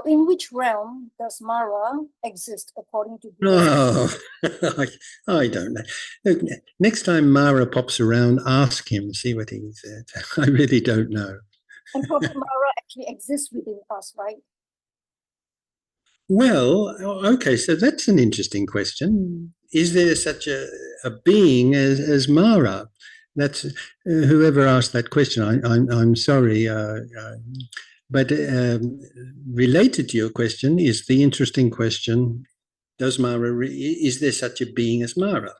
in which realm does Mara exist according to Buddhism? Oh, I don't know. Look, next time Mara pops around, ask him, see what he said. I really don't know. And probably Mara actually exists within us, right? Well, okay, so that's an interesting question. Is there such a being as Mara? That's whoever asked that question. I'm sorry, but related to your question is the interesting question: does Mara? Is there such a being as Mara?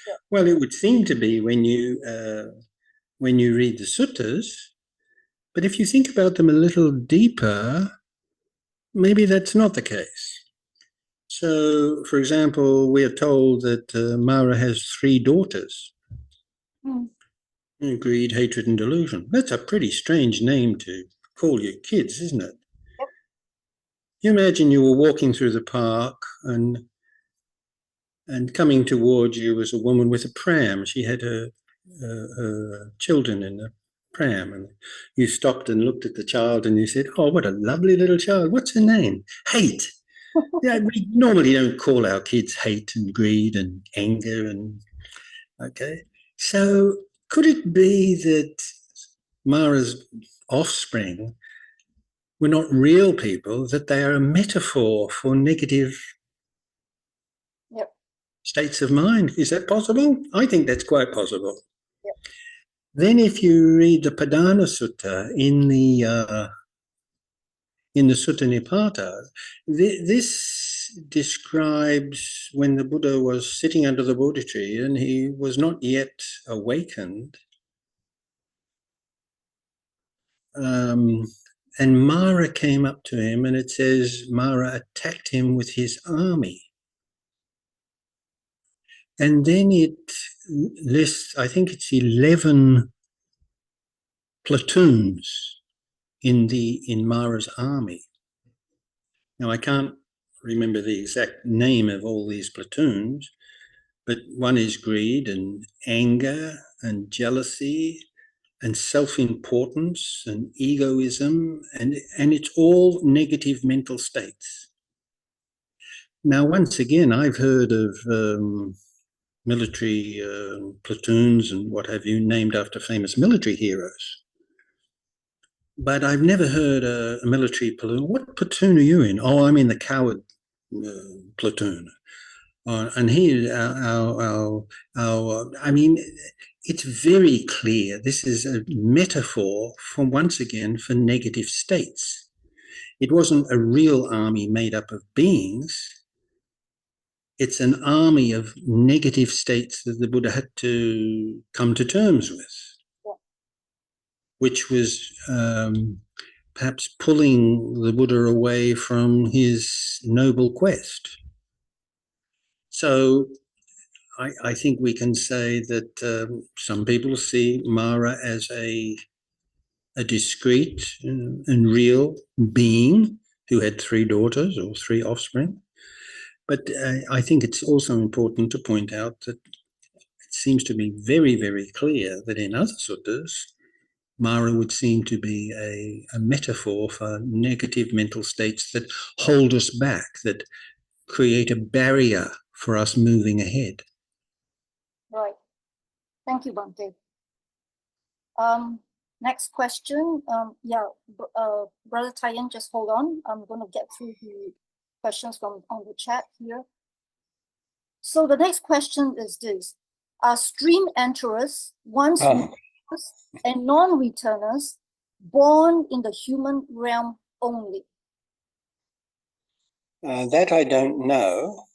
Yeah. Well, it would seem to be when you read the suttas. But if you think about them a little deeper, maybe that's not the case. So, for example, we are told that Mara has 3 daughters. Greed, hatred, and delusion. That's a pretty strange name to call your kids, isn't it? Yep. You imagine you were walking through the park and coming towards you was a woman with a pram. She had her children in the pram, and you stopped and looked at the child and you said, "Oh, what a lovely little child. What's her name?" Hate. Yeah, we normally don't call our kids hate and greed and anger and okay. So could it be that Mara's offspring were not real people, that they are a metaphor for negative states of mind? Is that possible? I think that's quite possible. Yep. Then if you read the Padana Sutta in the Sutta Nipata, this describes when the Buddha was sitting under the Bodhi tree and he was not yet awakened. And Mara came up to him, and it says Mara attacked him with his army. And then it lists, I think it's 11 platoons in Mara's army. Now, I can't remember the exact name of all these platoons, but one is greed and anger and jealousy and self-importance and egoism, and it's all negative mental states. Now, once again, I've heard of military platoons and what have you named after famous military heroes. But I've never heard a military platoon. What platoon are you in? Oh, I'm in the coward platoon. And here, I mean, it's very clear. This is a metaphor for, once again, for negative states. It wasn't a real army made up of beings. It's an army of negative states that the Buddha had to come to terms with, which was perhaps pulling the Buddha away from his noble quest. So I think we can say that some people see Mara as a discrete and real being who had 3 daughters or 3 offspring. But I think it's also important to point out that it seems to be very, very clear that in other suttas, Mara would seem to be a metaphor for negative mental states that hold us back, that create a barrier for us moving ahead. Right. Thank you, Bhante. Next question. Brother Tyen, just hold on. I'm going to get through the questions from on the chat here. So the next question is this: are stream enterers, once returners and non-returners, born in the human realm only? That I don't know,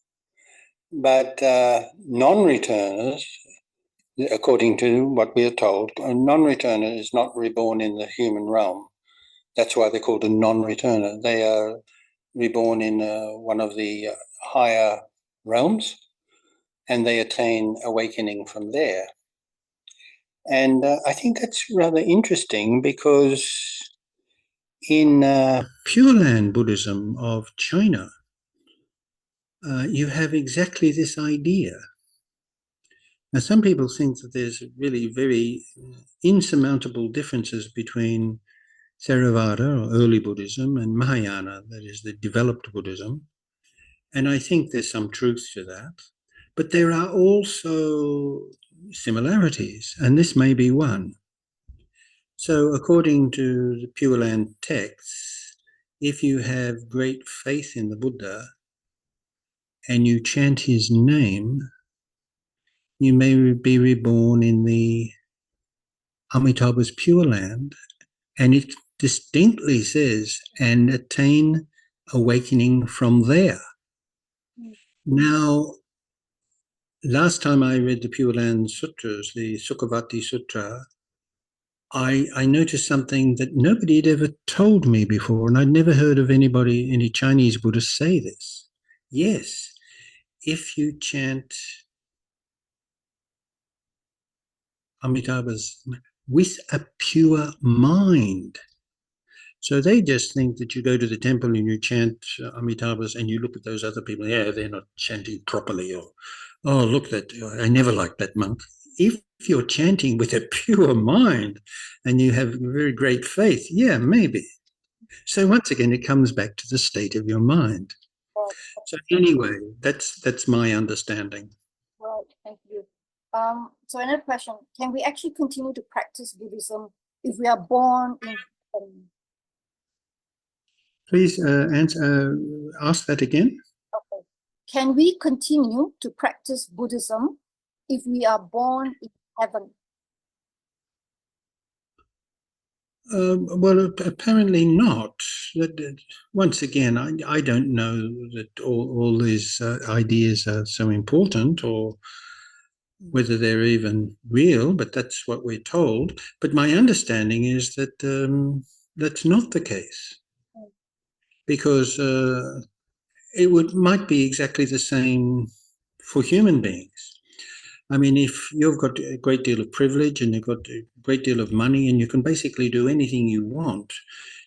but non-returners, according to what we are told, a non-returner is not reborn in the human realm. That's why they're called a non-returner. They are reborn in one of the higher realms, and they attain awakening from there. And I think that's rather interesting because in Pure Land Buddhism of China, you have exactly this idea. Now, some people think that there's really very insurmountable differences between Theravada, or early Buddhism, and Mahayana, that is the developed Buddhism. And I think there's some truth to that. But there are also similarities, and this may be one. So according to the Pure Land texts, if you have great faith in the Buddha and you chant his name, you may be reborn in the Amitabha's Pure Land, and it distinctly says, and attain awakening from there. Now, last time I read the Pure Land Sutras, the Sukhavati Sutra, I noticed something that nobody had ever told me before, and I'd never heard of anybody, any Chinese Buddhists say this. Yes, if you chant Amitabha's with a pure mind. So they just think that you go to the temple and you chant Amitabha's and you look at those other people, yeah, they're not chanting properly, or, oh, look, that I never liked that monk. If you're chanting with a pure mind and you have very great faith, yeah, maybe. So once again, it comes back to the state of your mind. So anyway, that's my understanding. Right, thank you. So another question, can we actually continue to practice Buddhism if we are born in heaven? Please ask that again. Okay. Can we continue to practice Buddhism if we are born in heaven? Well, apparently not. Once again, I don't know that all these ideas are so important or whether they're even real, but that's what we're told. But my understanding is that that's not the case, because it might be exactly the same for human beings. I mean, if you've got a great deal of privilege and you've got a great deal of money and you can basically do anything you want,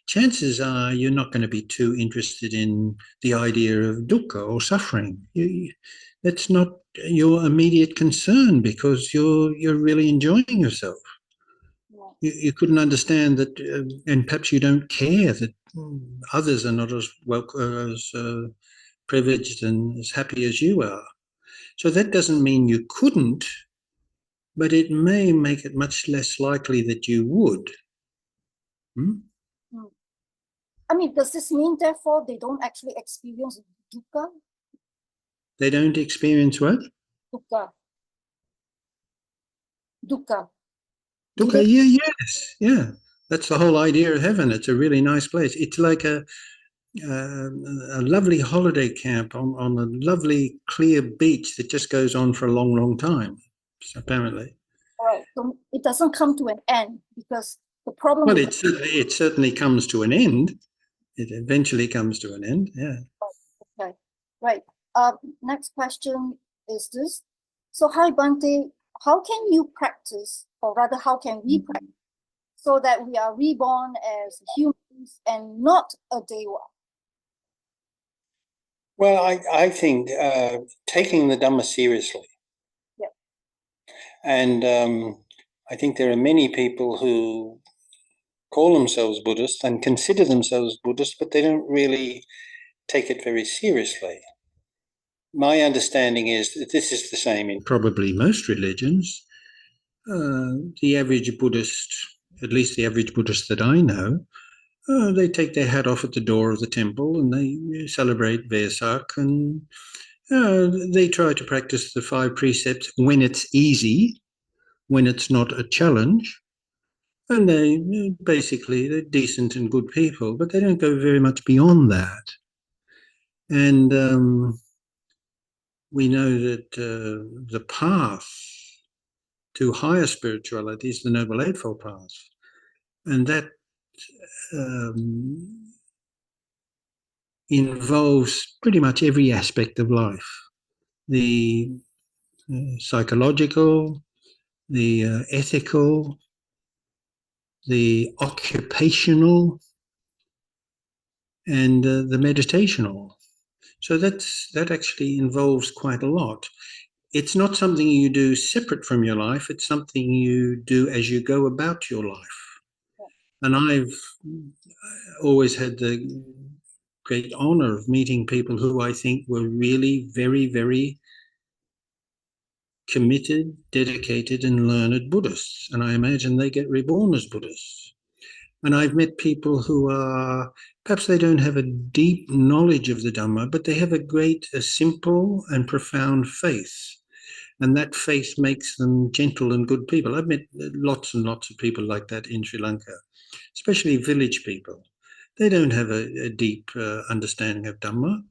chances are you're not going to be too interested in the idea of dukkha or suffering. That's not your immediate concern because you're really enjoying yourself. You couldn't understand that, and perhaps you don't care that others are not as privileged and as happy as you are. So that doesn't mean you couldn't, but it may make it much less likely that you would. I mean, does this mean, therefore, they don't actually experience dukkha? They don't experience what? Dukkha. Dukkha. Okay, yes. That's the whole idea of heaven. It's a really nice place. It's like a lovely holiday camp on a lovely clear beach that just goes on for a long, long time, apparently. Right. So it doesn't come to an end because the problem. Well, it certainly comes to an end. It eventually comes to an end. Yeah. Okay. Right. Next question is this. So, hi Bhante, how can you practice, or rather, how can we practice so that we are reborn as humans and not a deva? Well, I think taking the Dhamma seriously. Yeah. And I think there are many people who call themselves Buddhist and consider themselves Buddhist, but they don't really take it very seriously. My understanding is that this is the same in probably most religions. The average Buddhist, at least the average Buddhist that I know, they take their hat off at the door of the temple and they celebrate Vesak, and they try to practice the 5 precepts when it's easy, when it's not a challenge. And they're decent and good people, but they don't go very much beyond that. And we know that the path to higher spirituality is the Noble Eightfold Path. And that involves pretty much every aspect of life. The psychological, the ethical, the occupational, and the meditational. So that actually involves quite a lot. It's not something you do separate from your life. It's something you do as you go about your life. And I've always had the great honor of meeting people who I think were really very, very committed, dedicated, and learned Buddhists. And I imagine they get reborn as Buddhists. And I've met people who are, perhaps they don't have a deep knowledge of the Dhamma, but they have a simple and profound faith. And that faith makes them gentle and good people. I've met lots and lots of people like that in Sri Lanka, especially village people. They don't have a deep understanding of Dhamma,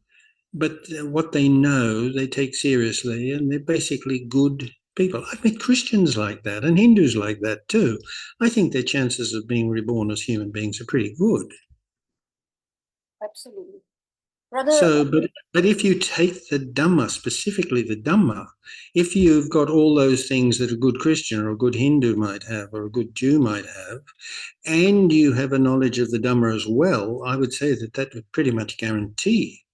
but what they know, they take seriously, and they're basically good people. I've met Christians like that and Hindus like that too. I think their chances of being reborn as human beings are pretty good. Absolutely. Brother, So, but if you take the Dhamma, specifically the Dhamma, if you've got all those things that a good Christian or a good Hindu might have or a good Jew might have, and you have a knowledge of the Dhamma as well, I would say that that would pretty much guarantee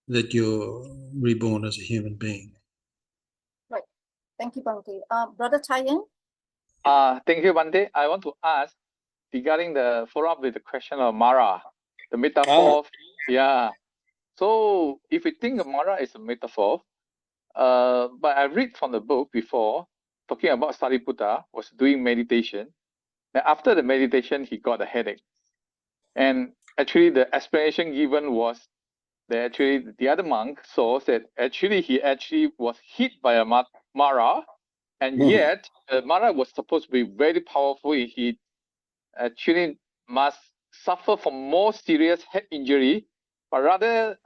that you're reborn as a human being. right. Thank you, Bhante. Brother Tyen? Thank you, Bhante. I want to ask regarding the follow-up with the question of Mara, the metaphor. Yeah. So if we think of Mara is a metaphor, but I read from the book before, talking about Sariputta was doing meditation. Then after the meditation, he got a headache. And actually the explanation given was that actually the other monk saw that actually he actually was hit by a Mara, and yet Mara was supposed to be very powerful. He actually must suffer from more serious head injury, but rather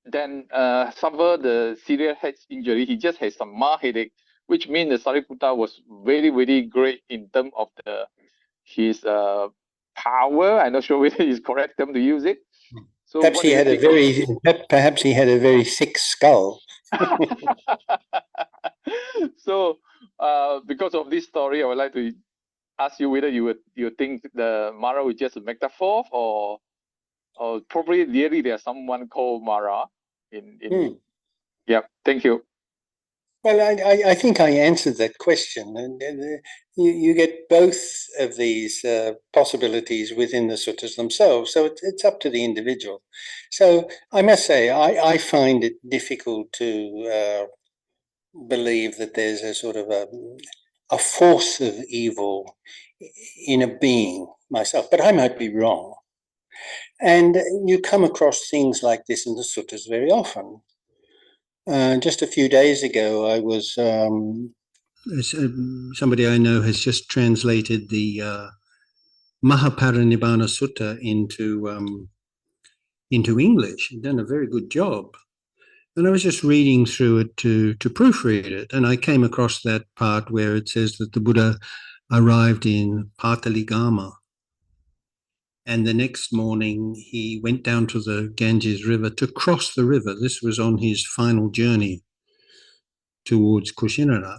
than suffer the serious head injury, he just has some mild headache, which means the Sariputta was very, very great in terms of his power. I'm not sure whether it's correct term to use it. So perhaps he had a very thick skull. So because of this story, I would like to ask you whether you think the Mara was just a metaphor, or probably really there's someone called Mara in Yeah, thank you. Well, I think I answered that question, and you get both of these possibilities within the suttas themselves. So it's up to the individual. So I must say, I find it difficult to believe that there's a sort of a force of evil in a being myself, but I might be wrong. And you come across things like this in the suttas very often. Just a few days ago, I was somebody I know has just translated the Mahaparinibbana Sutta into English. He'd done a very good job. And I was just reading through it to proofread it, and I came across that part where it says that the Buddha arrived in Pataligama, and the next morning he went down to the Ganges River to cross the river. This was on his final journey towards Kushinara.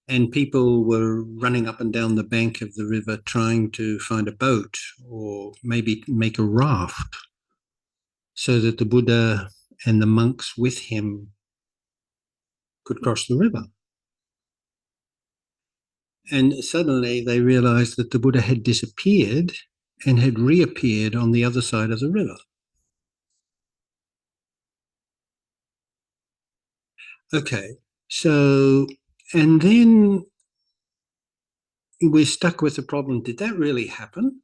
And people were running up and down the bank of the river trying to find a boat or maybe make a raft so that the Buddha and the monks with him could cross the river. And suddenly they realized that the Buddha had disappeared and had reappeared on the other side of the river. Okay, so, and then we're stuck with the problem, did that really happen?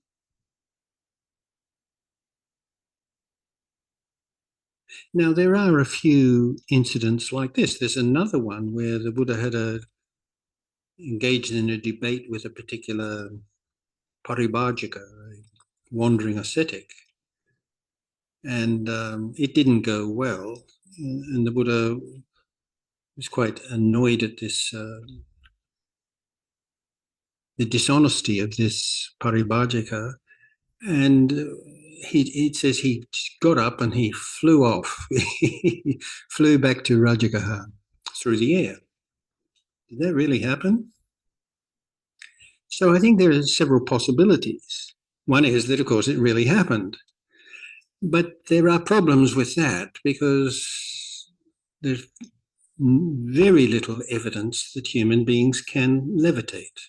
Now, there are a few incidents like this. There's another one where the Buddha had a engaged in a debate with a particular paribhajika, a wandering ascetic, and it didn't go well. And the Buddha was quite annoyed at this, the dishonesty of this paribhajika, and he says he got up and he flew off. He flew back to Rajagaha through the air. Did that really happen? So I think there are several possibilities. One is that, of course, it really happened. But there are problems with that because there's very little evidence that human beings can levitate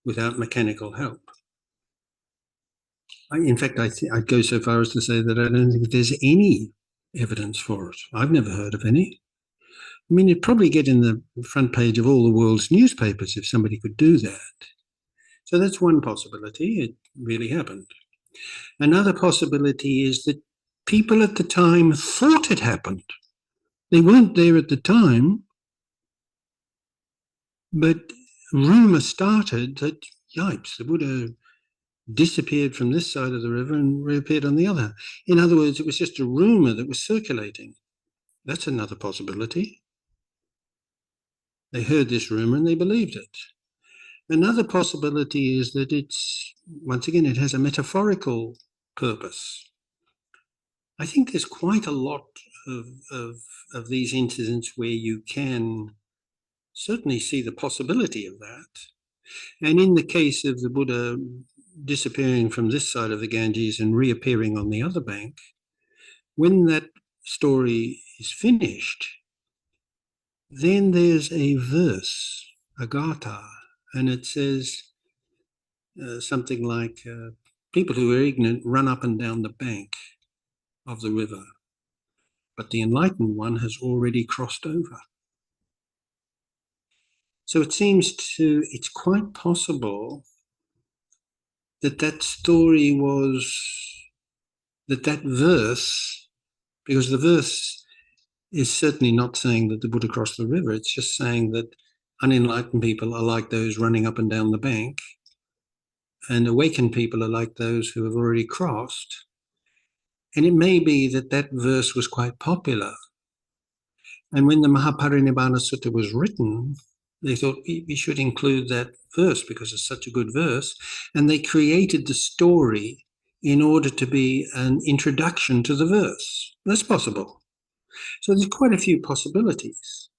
without mechanical help. In fact, I'd go so far as to say that I don't think there's any evidence for it. I've never heard of any. I mean, it'd probably get in the front page of all the world's newspapers if somebody could do that. So that's one possibility. It really happened. Another possibility is that people at the time thought it happened. They weren't there at the time, but rumour started that, yipes, the Buddha disappeared from this side of the river and reappeared on the other. In other words, it was just a rumour that was circulating. That's another possibility. They heard this rumour and they believed it. Another possibility is that once again, it has a metaphorical purpose. I think there's quite a lot of these incidents where you can certainly see the possibility of that. And in the case of the Buddha disappearing from this side of the Ganges and reappearing on the other bank, when that story is finished, then there's a verse, a gatha, and it says something like, people who are ignorant run up and down the bank of the river, but the enlightened one has already crossed over. So it seems it's quite possible that story was, that verse, because the verse is certainly not saying that the Buddha crossed the river, it's just saying that unenlightened people are like those running up and down the bank, and awakened people are like those who have already crossed. And it may be that verse was quite popular. And when the Mahaparinibbana Sutta was written, they thought we should include that verse because it's such a good verse. And they created the story in order to be an introduction to the verse. That's possible. So there's quite a few possibilities.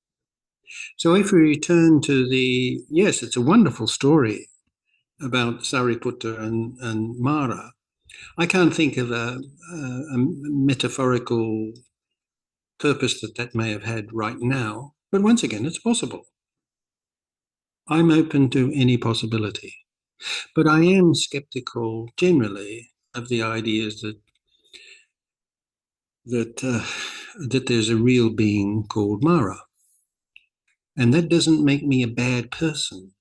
So if we return to yes, it's a wonderful story about Sariputta and Mara. I can't think of a metaphorical purpose that may have had right now, but once again, it's possible. I'm open to any possibility, but I am skeptical generally of the ideas that there's a real being called Mara, and that doesn't make me a bad person.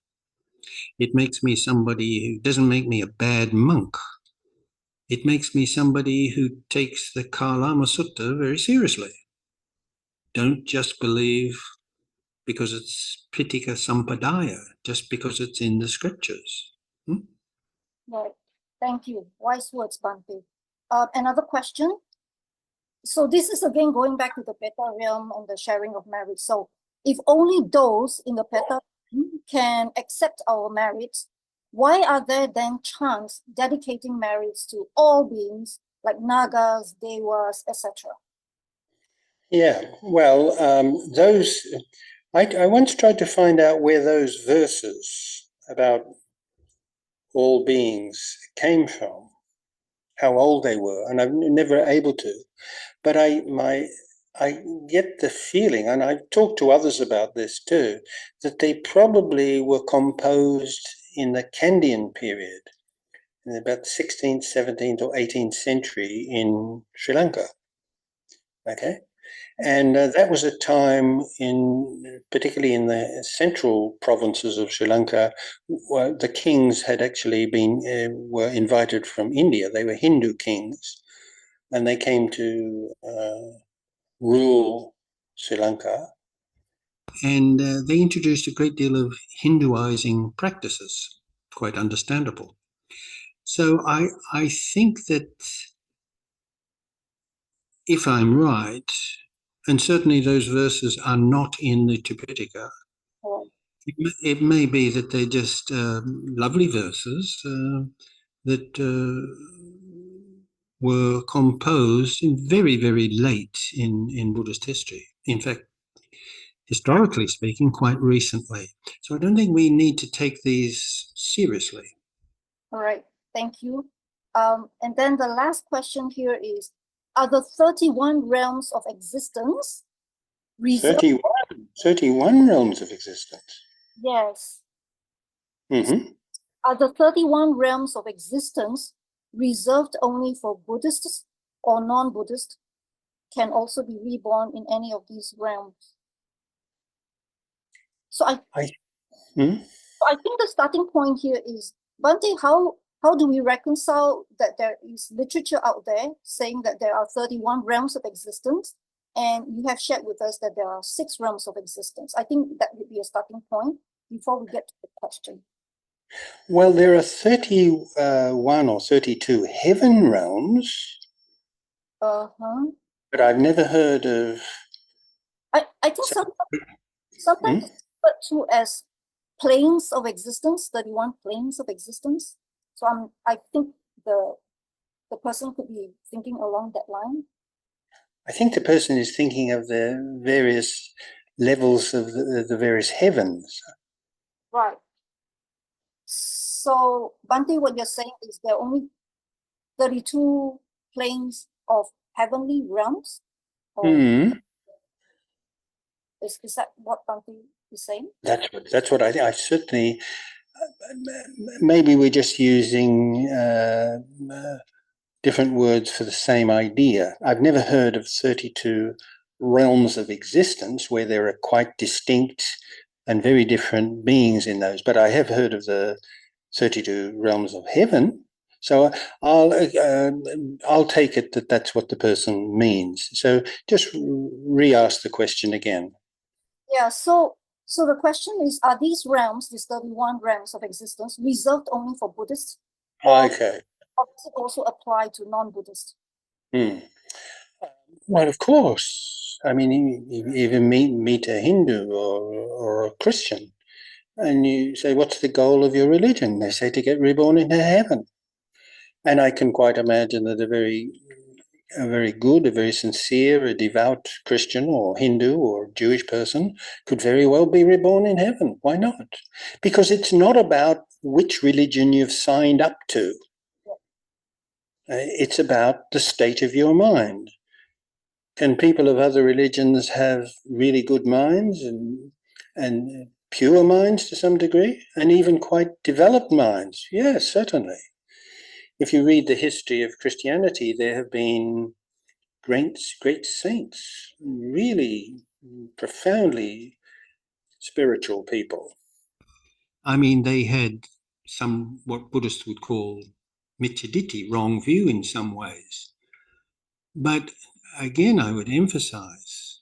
It makes me somebody who doesn't make me a bad monk. It makes me somebody who takes the Kalama Sutta very seriously. Don't just believe because it's Pittika Sampadaya, just because it's in the scriptures. Right. Thank you. Wise words, Bhante. Another question. So this is again going back to the Peta realm and the sharing of merit. So if only those in the Peta can accept our merits, why are there then chants dedicating merits to all beings like Nagas, Devas, etc.? Yeah, well, I once tried to find out where those verses about all beings came from, how old they were, and I'm never able to. But I get the feeling, and I've talked to others about this too, that they probably were composed in the Kandyan period, in about the 16th, 17th, or 18th century in Sri Lanka. Okay. And that was a time particularly in the central provinces of Sri Lanka, where the kings had actually were invited from India. They were Hindu kings, and they came to rule Sri Lanka. And they introduced a great deal of Hinduizing practices, quite understandable. So I think that if I'm right, and certainly those verses are not in the Tripitaka, Oh, it may be that they're just lovely verses that were composed very, very late in Buddhist history. In fact, historically speaking, quite recently. So I don't think we need to take these seriously. all right, thank you. And then the last question here is, are the 31 realms of existence reserved? 31 realms of existence. Yes. Mm-hmm. Are the 31 realms of existence reserved only for Buddhists, or non-Buddhists can also be reborn in any of these realms? So I think the starting point here is, Bhante, how do we reconcile that there is literature out there saying that there are 31 realms of existence, and you have shared with us that there are 6 realms of existence? I think that would be a starting point before we get to the question. Well, there are 31 or 32 heaven realms, but I've never heard of. I think sometimes it's referred to as planes of existence, 31 planes of existence. So I think the person could be thinking along that line. I think the person is thinking of the various levels of the various heavens. Right. So, Bhante, what you're saying is there are only 32 planes of heavenly realms? Is that what Bhante is saying? That's what I certainly. Maybe we're just using different words for the same idea. I've never heard of 32 realms of existence where there are quite distinct and very different beings in those, but I have heard of the 32 realms of heaven. So I'll take it that that's what the person means. So just re-ask the question again. Yeah, so the question is, are these realms, these 31 realms of existence, reserved only for Buddhists? Okay. Or does it also apply to non-Buddhists? Well, of course. I mean, you even meet a Hindu or a Christian, and you say, what's the goal of your religion? They say to get reborn into heaven. And I can quite imagine that a very good, a very sincere, a devout Christian or Hindu or Jewish person could very well be reborn in heaven. Why not? Because it's not about which religion you've signed up to. It's about the state of your mind. Can people of other religions have really good minds and pure minds to some degree, and even quite developed minds? Yes, certainly. If you read the history of Christianity, there have been great saints, really profoundly spiritual people. I mean, they had some, what Buddhists would call miccaditi, wrong view in some ways. But again, I would emphasize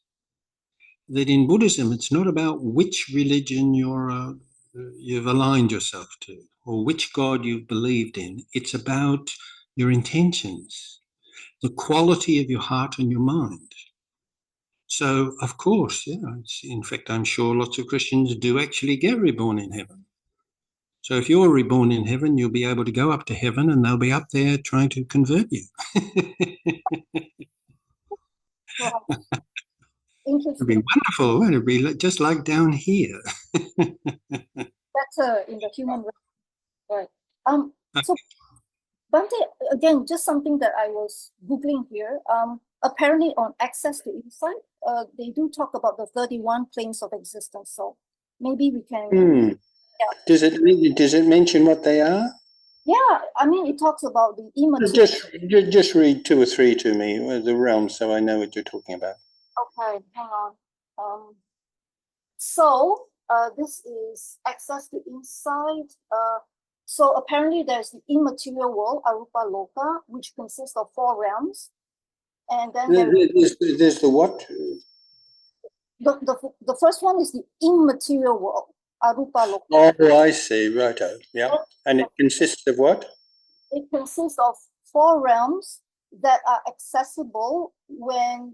that in Buddhism, it's not about which religion you've aligned yourself to or which God you've believed in. It's about your intentions, the quality of your heart and your mind. So, of course, in fact, I'm sure lots of Christians do actually get reborn in heaven. So if you're reborn in heaven, you'll be able to go up to heaven and they'll be up there trying to convert you. Interesting. It'd be wonderful. It'd be just like down here. Better in the human realm. Right. So, Bhante, again, just something that I was Googling here. Apparently on Access to Insight, they do talk about the 31 planes of existence. So maybe we can. Yeah. Does it mention what they are? Yeah, I mean, it talks about the immaterial. Just read 2 or 3 to me, the realms, so I know what you're talking about. Okay, hang on. So this is Access to Insight. So apparently there's the immaterial world, Arupa Loka, which consists of 4 realms. And then there's the what? the first one is the immaterial world, arupa loka. Oh, I see. Righto. Yeah. And it consists of what? It consists of 4 realms that are accessible when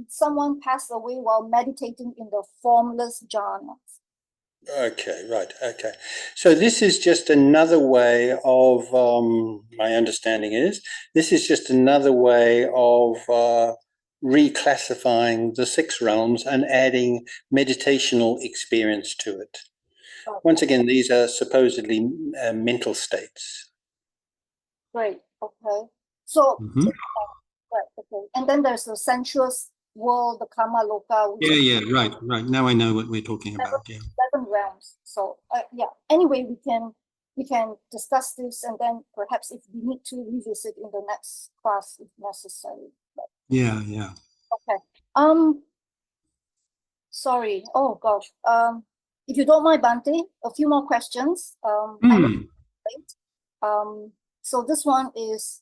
someone passed away while meditating in the formless jhanas. Okay, right. Okay. So this is just another way of, my understanding is, this is just another way of reclassifying the 6 realms and adding meditational experience to it. Okay. Once again, these are supposedly mental states. Great. Okay. So, Mhm. right. Okay. And then there's the sensuous world, the kama loka. Which Yeah, right. Now I know what we're talking about. Yeah. 7 realms. So, yeah. Anyway, we can discuss this, and then perhaps if we need to revisit in the next class if necessary. But, Yeah. okay. Sorry. Oh gosh. If you don't mind, Bante, a few more questions. I know it's late. So this one is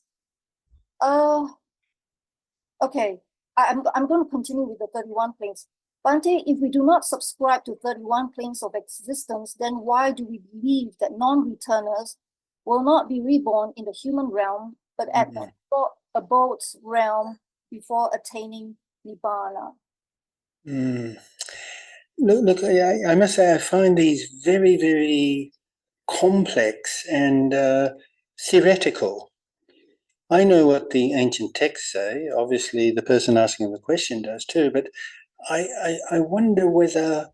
okay. I'm going to continue with the 31 planes. Bante, if we do not subscribe to 31 planes of existence, then why do we believe that non-returners will not be reborn in the human realm, but at the abode realm before attaining Nibbana? Look, I must say I find these very, very complex and theoretical. I know what the ancient texts say. Obviously, the person asking the question does too. But I wonder whether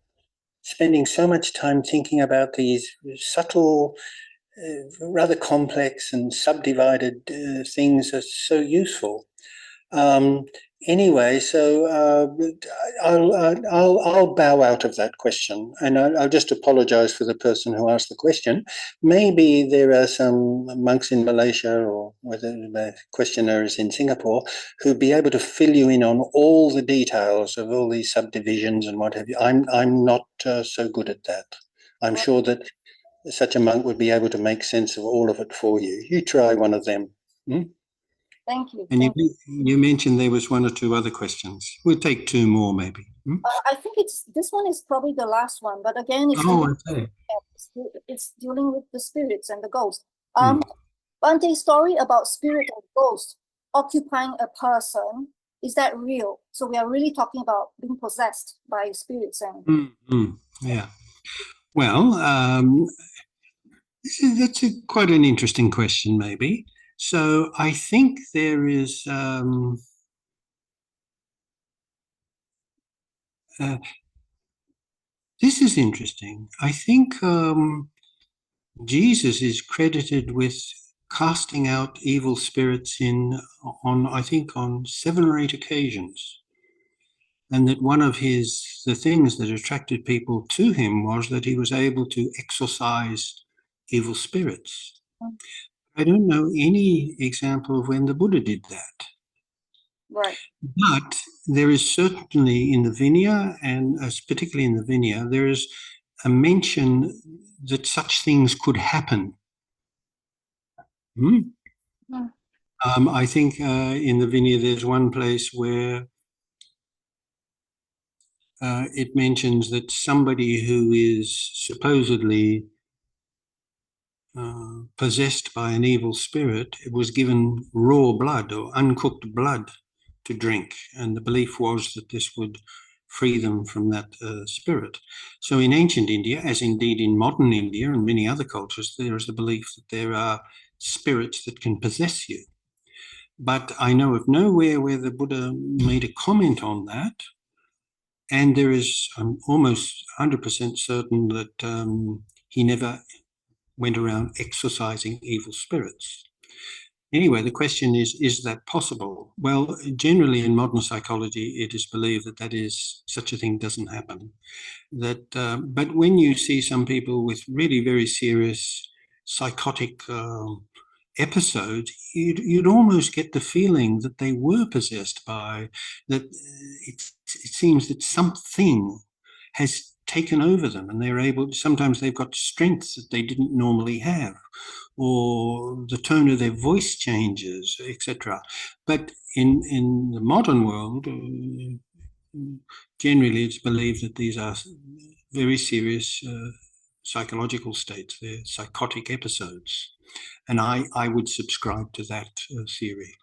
spending so much time thinking about these subtle, rather complex and subdivided things are so useful. Anyway, so I'll bow out of that question, and I'll just apologise for the person who asked the question. Maybe there are some monks in Malaysia, or whether the questioner is in Singapore, who'd be able to fill you in on all the details of all these subdivisions and what have you. I'm not so good at that. I'm sure that such a monk would be able to make sense of all of it for you. You try one of them. Thank you. And you mentioned there was 1 or 2 other questions. We'll take 2 more, maybe. I think this one is probably the last one, but again, it's dealing with the spirits and the ghosts. Bante's story about spirit and ghost occupying a person, is that real? So we are really talking about being possessed by spirits and. Yeah. Well, that's quite an interesting question, maybe. So I think there is this is interesting. I think Jesus is credited with casting out evil spirits on 7 or 8 occasions. And that one of the things that attracted people to him was that he was able to exorcise evil spirits. I don't know any example of when the Buddha did that. Right. But there is certainly in the Vinaya, and particularly in the Vinaya, there is a mention that such things could happen. I think in the Vinaya there's one place where it mentions that somebody who is supposedly possessed by an evil spirit was given raw blood or uncooked blood to drink, and the belief was that this would free them from that spirit. So in ancient India, as indeed in modern India and many other cultures, there is the belief that there are spirits that can possess you. But I know of nowhere where the Buddha made a comment on that. And there is, I'm almost 100% certain that he never went around exorcising evil spirits. Anyway, the question is that possible? Well, generally in modern psychology, it is believed that such a thing doesn't happen. But when you see some people with really very serious psychotic episodes, you'd almost get the feeling that they were possessed by, that it seems that something has taken over them and sometimes they've got strengths that they didn't normally have, or the tone of their voice changes, etc. But in the modern world, generally it's believed that these are very serious psychological states. They're psychotic episodes. And I would subscribe to that theory.